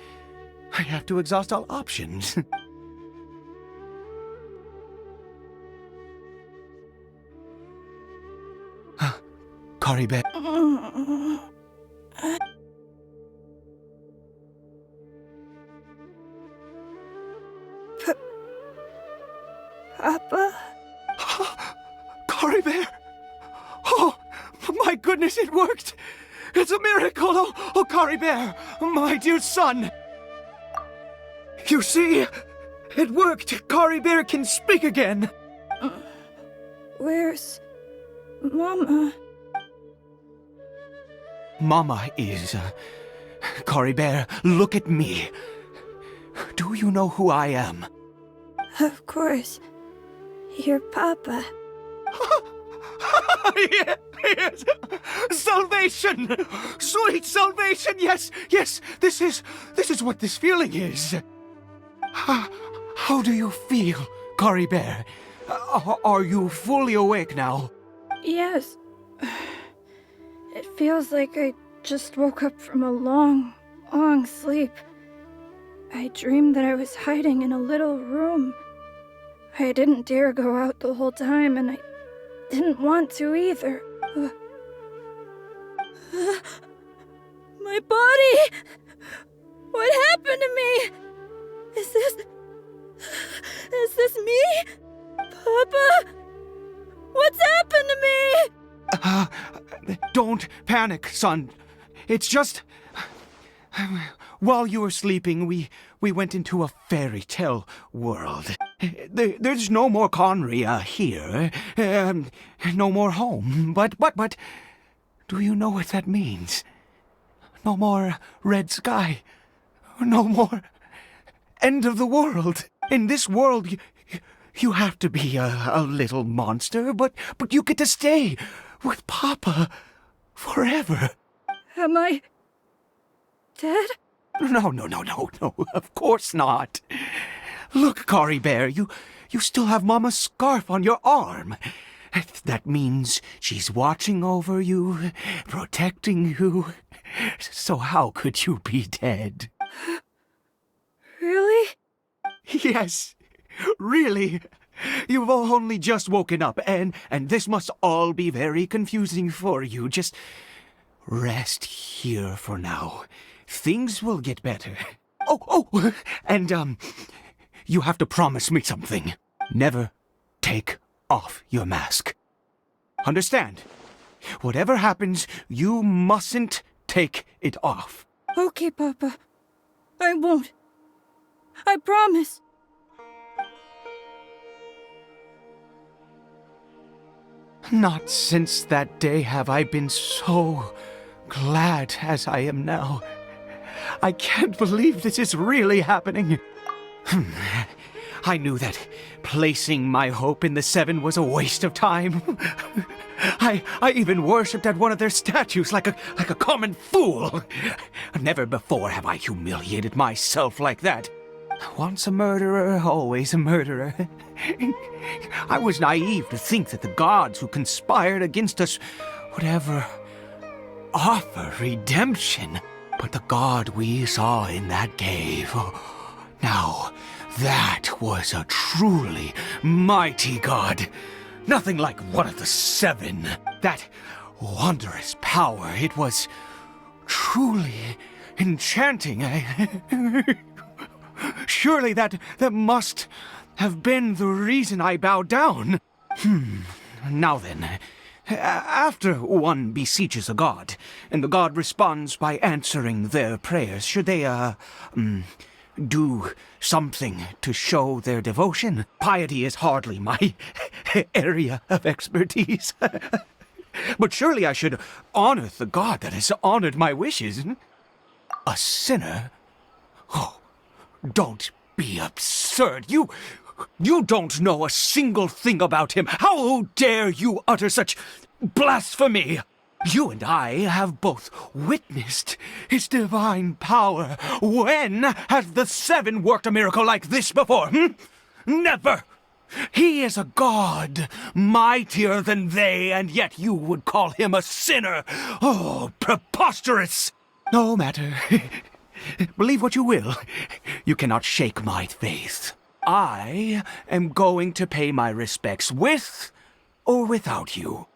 Speaker 6: have to exhaust all options. Cory Bear.
Speaker 11: Papa?
Speaker 6: Cory Bear! Oh, my goodness, it worked! It's a miracle! Oh, Cory Bear, my dear son! You see, it worked! Cory Bear can speak again!
Speaker 11: Where's Mama?
Speaker 6: Mama is... Cory Bear, look at me. Do you know who I am?
Speaker 11: Of course. Your Papa.
Speaker 6: Yes! Salvation! Sweet salvation! Yes, yes! This is what this feeling is. How do you feel, Cory Bear? Are you fully awake now?
Speaker 11: Yes. It feels like I just woke up from a long, long sleep. I dreamed that I was hiding in a little room. I didn't dare go out the whole time, and didn't want to either. My body! What happened to me? Is this me? Papa? What's happened to me?
Speaker 6: Don't panic, son. It's just... While you were sleeping, we went into a fairy tale world. There's no more Conria here. No more home. But... Do you know what that means? No more red sky. No more end of the world. In this world, you have to be a little monster, but you get to stay with Papa forever.
Speaker 11: Am I dead?
Speaker 6: No, of course not. Look, Cory Bear, you still have Mama's scarf on your arm. That means she's watching over you, protecting you. So how could you be dead?
Speaker 11: Really?
Speaker 6: Yes, really. You've only just woken up, and this must all be very confusing for you. Just rest here for now. Things will get better. Oh, and you have to promise me something. Never take off your mask. Understand? Whatever happens, you mustn't take it off.
Speaker 11: Okay, Papa. I won't. I promise.
Speaker 6: Not since that day have I been so glad as I am now. I can't believe this is really happening. I knew that placing my hope in the Seven was a waste of time. I even worshipped at one of their statues like a common fool. Never before have I humiliated myself like that. Once a murderer, always a murderer. I was naive to think that the gods who conspired against us would ever offer redemption. But the god we saw in that cave, now that was a truly mighty god. Nothing like one of the Seven. That wondrous power, it was truly enchanting. Surely that must have been the reason I bowed down. Now then, after one beseeches a god, and the god responds by answering their prayers, should they, do something to show their devotion? Piety is hardly my area of expertise. But surely I should honor the god that has honored my wishes. A sinner? Oh, don't be absurd. You don't know a single thing about him. How dare you utter such blasphemy? You and I have both witnessed his divine power. When has the Seven worked a miracle like this before? Never! He is a god, mightier than they, and yet you would call him a sinner. Oh, preposterous! No matter. Believe what you will. You cannot shake my faith. I am going to pay my respects with or without you.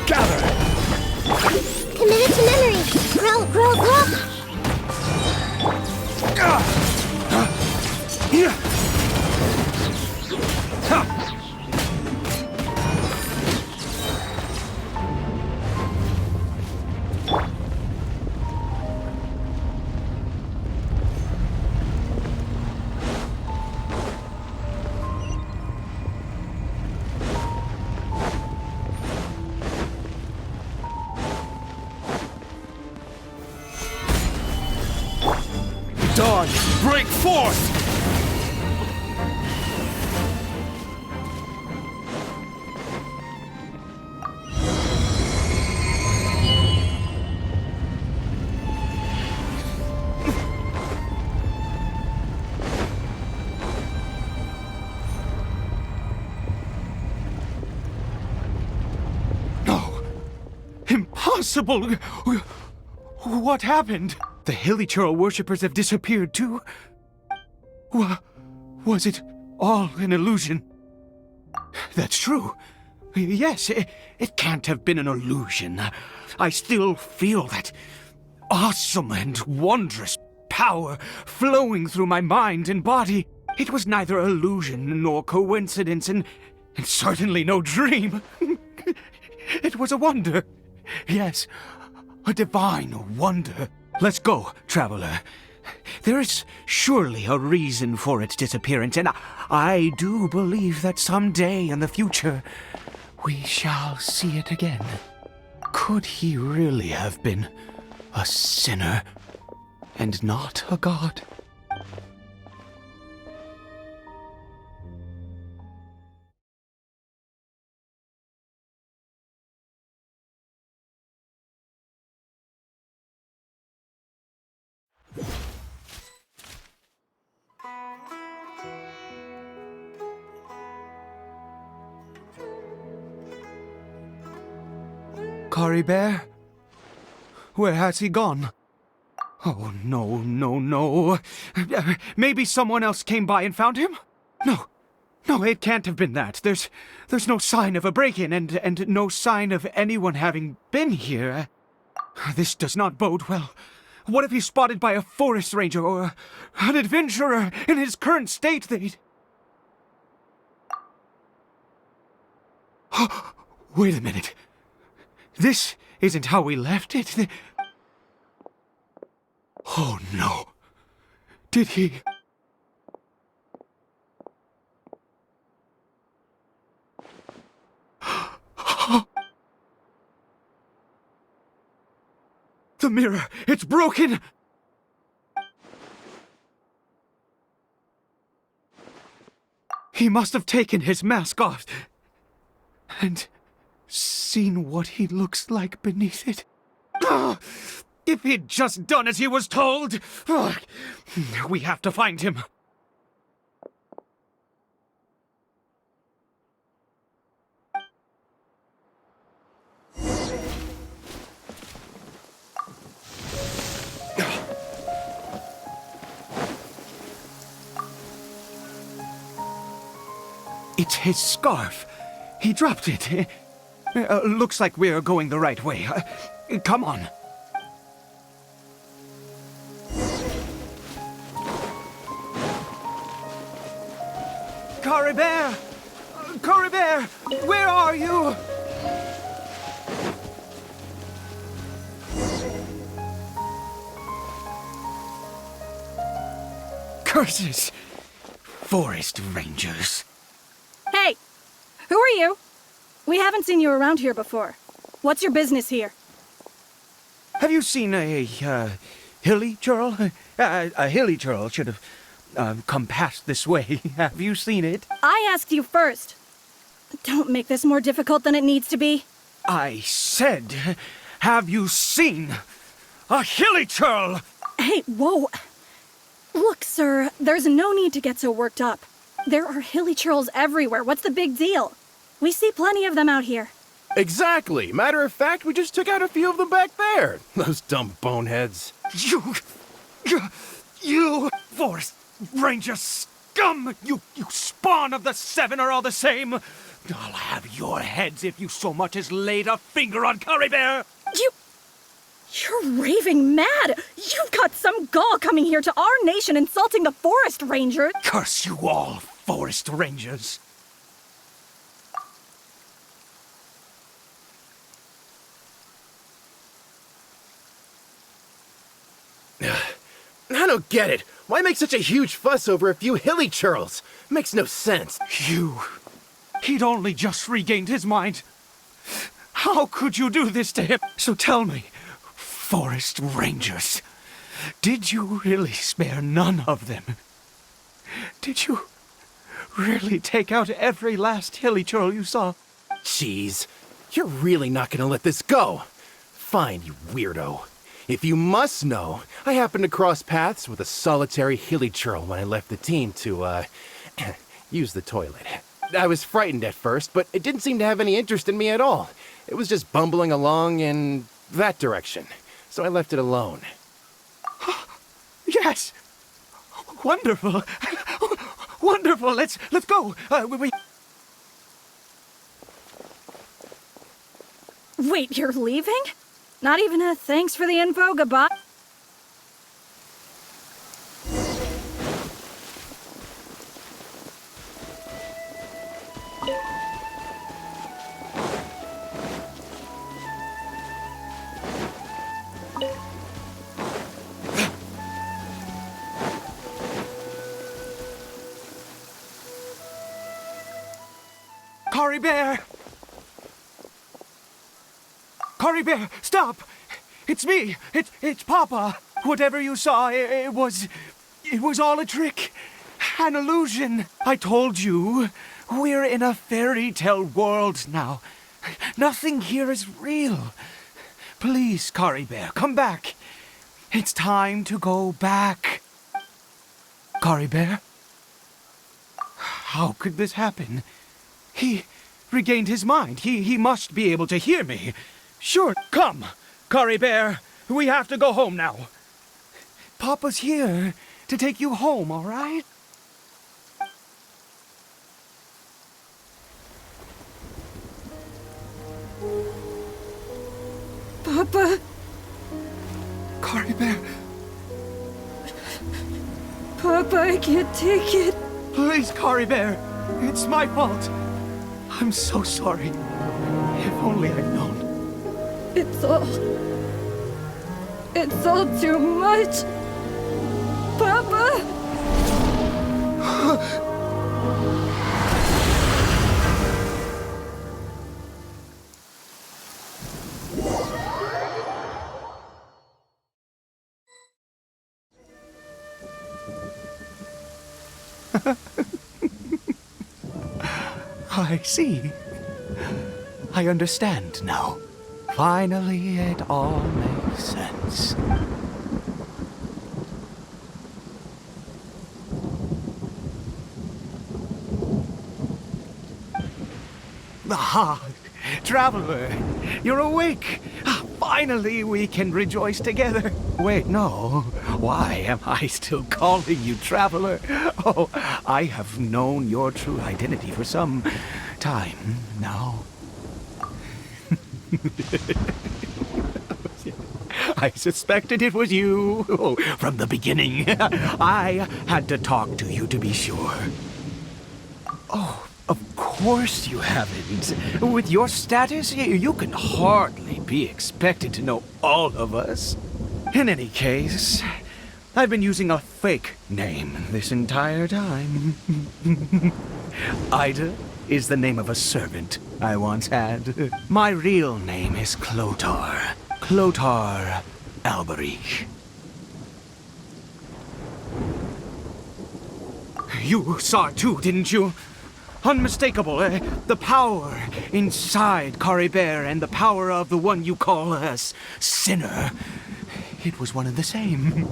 Speaker 9: Gather!
Speaker 2: Committed to memory. Grow, grow, grow.
Speaker 9: Dawn, break forth!
Speaker 6: No! Impossible! What happened? The Hilichurl worshippers have disappeared too? Was it all an illusion? That's true. Yes, it can't have been an illusion. I still feel that awesome and wondrous power flowing through my mind and body. It was neither illusion nor coincidence, and certainly no dream. It was a wonder. Yes, a divine wonder. Let's go, traveler. There is surely a reason for its disappearance, and I do believe that someday in the future we shall see it again. Could he really have been a sinner and not a god? Kari Bear? Where has he gone? Oh, no, no, no. Maybe someone else came by and found him? No, it can't have been that. There's no sign of a break-in and no sign of anyone having been here. This does not bode well. What if he's spotted by a forest ranger or an adventurer in his current state? Wait a minute. This isn't how we left it. Oh no. Did he... The mirror! It's broken! He must have taken his mask off and seen what he looks like beneath it. If he'd just done as he was told! We have to find him. It's his scarf. He dropped it. Looks like we're going the right way. Come on. Kari Bear! Kari Bear! Where are you? Curses! Forest rangers.
Speaker 11: Hey! Who are you? We haven't seen you around here before. What's your business here?
Speaker 6: Have you seen a Hilichurl? A Hilichurl should have come past this way. Have you seen it?
Speaker 11: I asked you first. Don't make this more difficult than it needs to be.
Speaker 6: I said, have you seen a Hilichurl?
Speaker 11: Hey, whoa. Look, sir, there's no need to get so worked up. There are Hilichurls everywhere. What's the big deal? We see plenty of them out here.
Speaker 9: Exactly. Matter of fact, we just took out a few of them back there. Those dumb boneheads.
Speaker 6: You forest ranger scum! You spawn of the Seven are all the same! I'll have your heads if you so much as laid a finger on Curry Bear!
Speaker 11: You're raving mad! You've got some gall coming here to our nation insulting the forest ranger!
Speaker 6: Curse you all, forest rangers!
Speaker 9: I don't get it. Why make such a huge fuss over a few hilly churls? Makes no sense.
Speaker 6: He'd only just regained his mind. How could you do this to him? So tell me, forest rangers, did you really spare none of them? Did you really take out every last hilly churl you saw?
Speaker 9: Jeez, you're really not gonna let this go. Fine, you weirdo. If you must know, I happened to cross paths with a solitary hilly churl when I left the team to, use the toilet. I was frightened at first, but it didn't seem to have any interest in me at all. It was just bumbling along in that direction, so I left it alone.
Speaker 6: Yes! Wonderful! Wonderful! Let's go!
Speaker 11: Wait, you're leaving? Not even a thanks for the info, goodbye?
Speaker 6: Curry Bear! Curry Bear, stop! It's me! It's Papa! Whatever you saw, it was all a trick. An illusion. I told you, we're in a fairy tale world now. Nothing here is real. Please, Curry Bear, come back. It's time to go back. Curry Bear? How could this happen? He regained his mind. He must be able to hear me. Sure, come, Curry Bear. We have to go home now. Papa's here to take you home, all right?
Speaker 11: Papa?
Speaker 6: Curry Bear.
Speaker 11: Papa, I can't take it.
Speaker 6: Please, Curry Bear. It's my fault. I'm so sorry. If only I'd known.
Speaker 11: It's all too much. Papa!
Speaker 6: I see. I understand now. Finally, it all makes sense. Ah, Traveler, you're awake. Finally, we can rejoice together. Wait, no. Why am I still calling you Traveler? Oh, I have known your true identity for some time now. I suspected it was you from the beginning. I had to talk to you to be sure. Oh, of course you haven't. With your status, you can hardly be expected to know all of us. In any case, I've been using a fake name this entire time. Ida is the name of a servant I once had. My real name is Clotar. Clotar Alberich. You saw it too, didn't you? Unmistakable, the power inside Curry Bear and the power of the one you call a sinner. It was one and the same.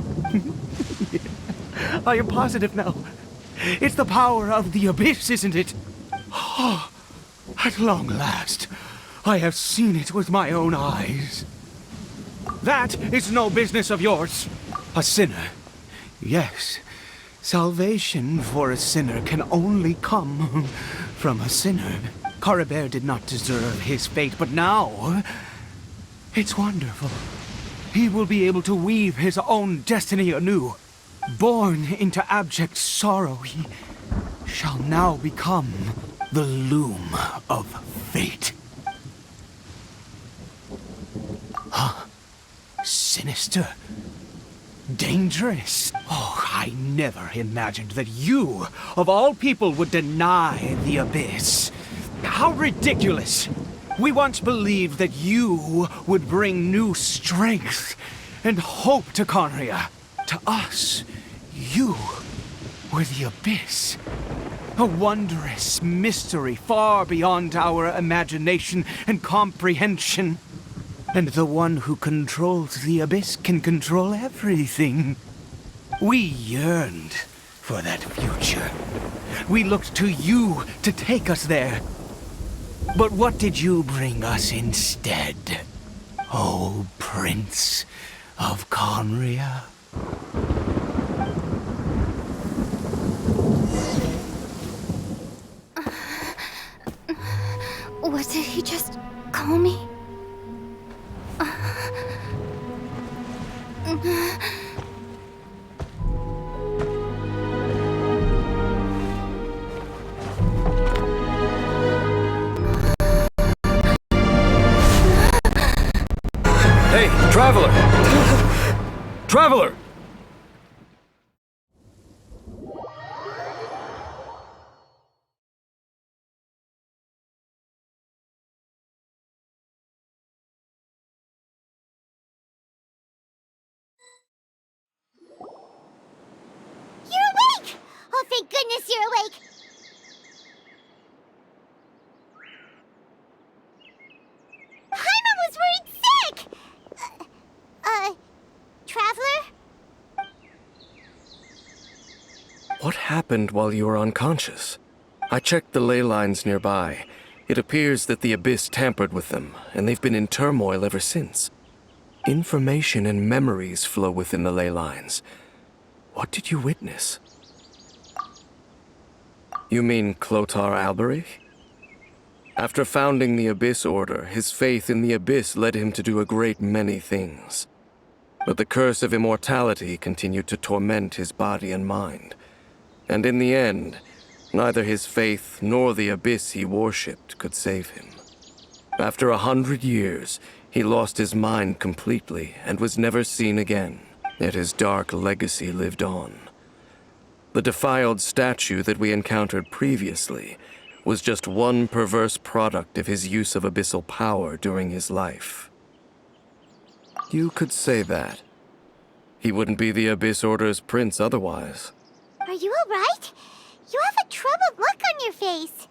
Speaker 6: I am positive now. It's the power of the abyss, isn't it? Oh, at long last, I have seen it with my own eyes. That is no business of yours. A sinner. Yes, Salvation for a sinner can only come from a sinner. Caribert did not deserve his fate, but now it's wonderful. He will be able to weave his own destiny anew. Born into abject sorrow, he shall now become the loom of fate. Huh? Sinister. Dangerous. Oh, I never imagined that you, of all people, would deny the abyss. How ridiculous! We once believed that you would bring new strength and hope to Conria. To us, you were the abyss. A wondrous mystery far beyond our imagination and comprehension. And the one who controls the abyss can control everything. We yearned for that future. We looked to you to take us there. But what did you bring us instead? Oh, Prince of Conria?
Speaker 8: What did he just call me?
Speaker 5: Hey, Traveler! Traveler!
Speaker 2: You're awake! Oh, thank goodness you're awake! Paimon was worried sick! Traveler?
Speaker 5: What happened while you were unconscious? I checked the ley lines nearby. It appears that the Abyss tampered with them, and they've been in turmoil ever since. Information and memories flow within the ley lines. What did you witness? You mean Clotar Alberich? After founding the Abyss Order, his faith in the Abyss led him to do a great many things. But the curse of immortality continued to torment his body and mind. And in the end, neither his faith nor the Abyss he worshipped could save him. After 100 years, he lost his mind completely and was never seen again. Yet his dark legacy lived on. The defiled statue that we encountered previously was just one perverse product of his use of abyssal power during his life. You could say that. He wouldn't be the Abyss Order's prince otherwise.
Speaker 2: Are you alright? You have a troubled look on your face.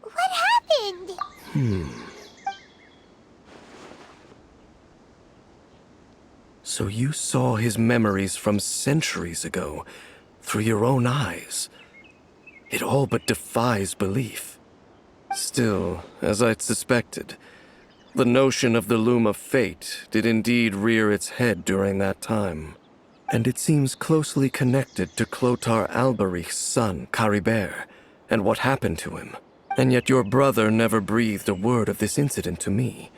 Speaker 2: What happened?
Speaker 5: So you saw his memories from centuries ago, through your own eyes. It all but defies belief. Still, as I'd suspected, the notion of the Loom of Fate did indeed rear its head during that time. And it seems closely connected to Clotar Alberich's son, Caribert, and what happened to him. And yet your brother never breathed a word of this incident to me.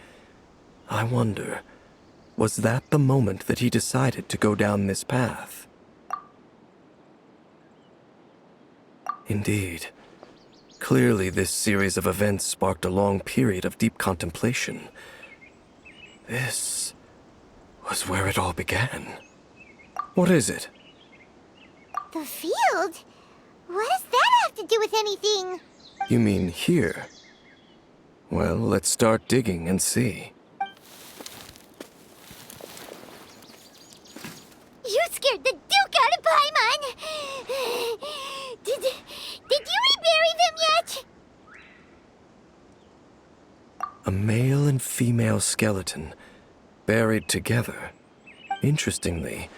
Speaker 5: I wonder, was that the moment that he decided to go down this path? Indeed. Clearly, this series of events sparked a long period of deep contemplation. This was where it all began. What is it?
Speaker 2: The field? What does that have to do with anything?
Speaker 5: You mean here? Well, let's start digging and see.
Speaker 2: You scared the Duke out of Paimon! Did you rebury them yet?
Speaker 5: A male and female skeleton, buried together. Interestingly,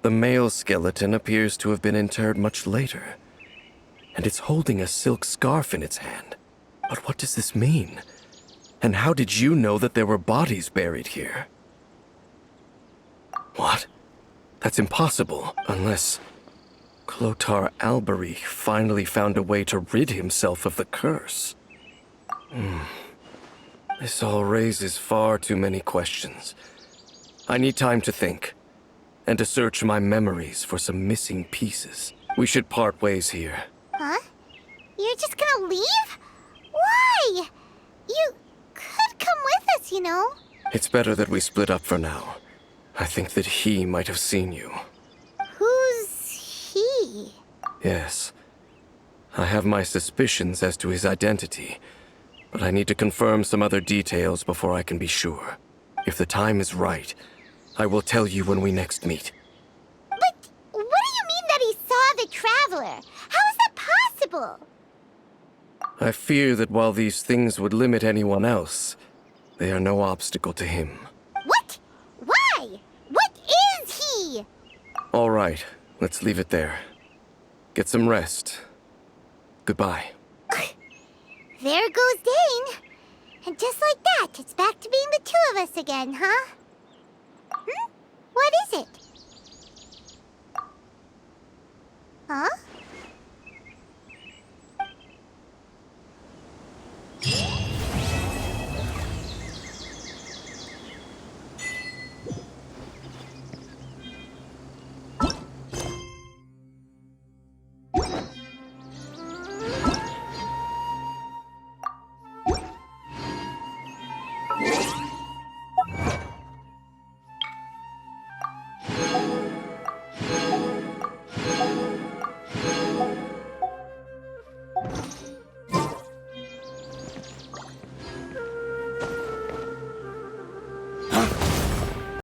Speaker 5: the male skeleton appears to have been interred much later, and it's holding a silk scarf in its hand. But what does this mean? And how did you know that there were bodies buried here? What? That's impossible, unless Clotar Albery finally found a way to rid himself of the curse. This all raises far too many questions. I need time to think, and to search my memories for some missing pieces. We should part ways here.
Speaker 2: Huh? You're just gonna leave? Why? You could come with us, you know.
Speaker 5: It's better that we split up for now. I think that he might have seen you.
Speaker 2: Who's he?
Speaker 5: Yes. I have my suspicions as to his identity, but I need to confirm some other details before I can be sure. If the time is right, I will tell you when we next meet.
Speaker 2: But what do you mean that he saw the Traveler? How is that possible?
Speaker 5: I fear that while these things would limit anyone else, they are no obstacle to him.
Speaker 2: What? Why? What is he?
Speaker 5: All right, let's leave it there. Get some rest. Goodbye.
Speaker 2: There goes Dane. And just like that, it's back to being the two of us again, huh? What is it? Huh?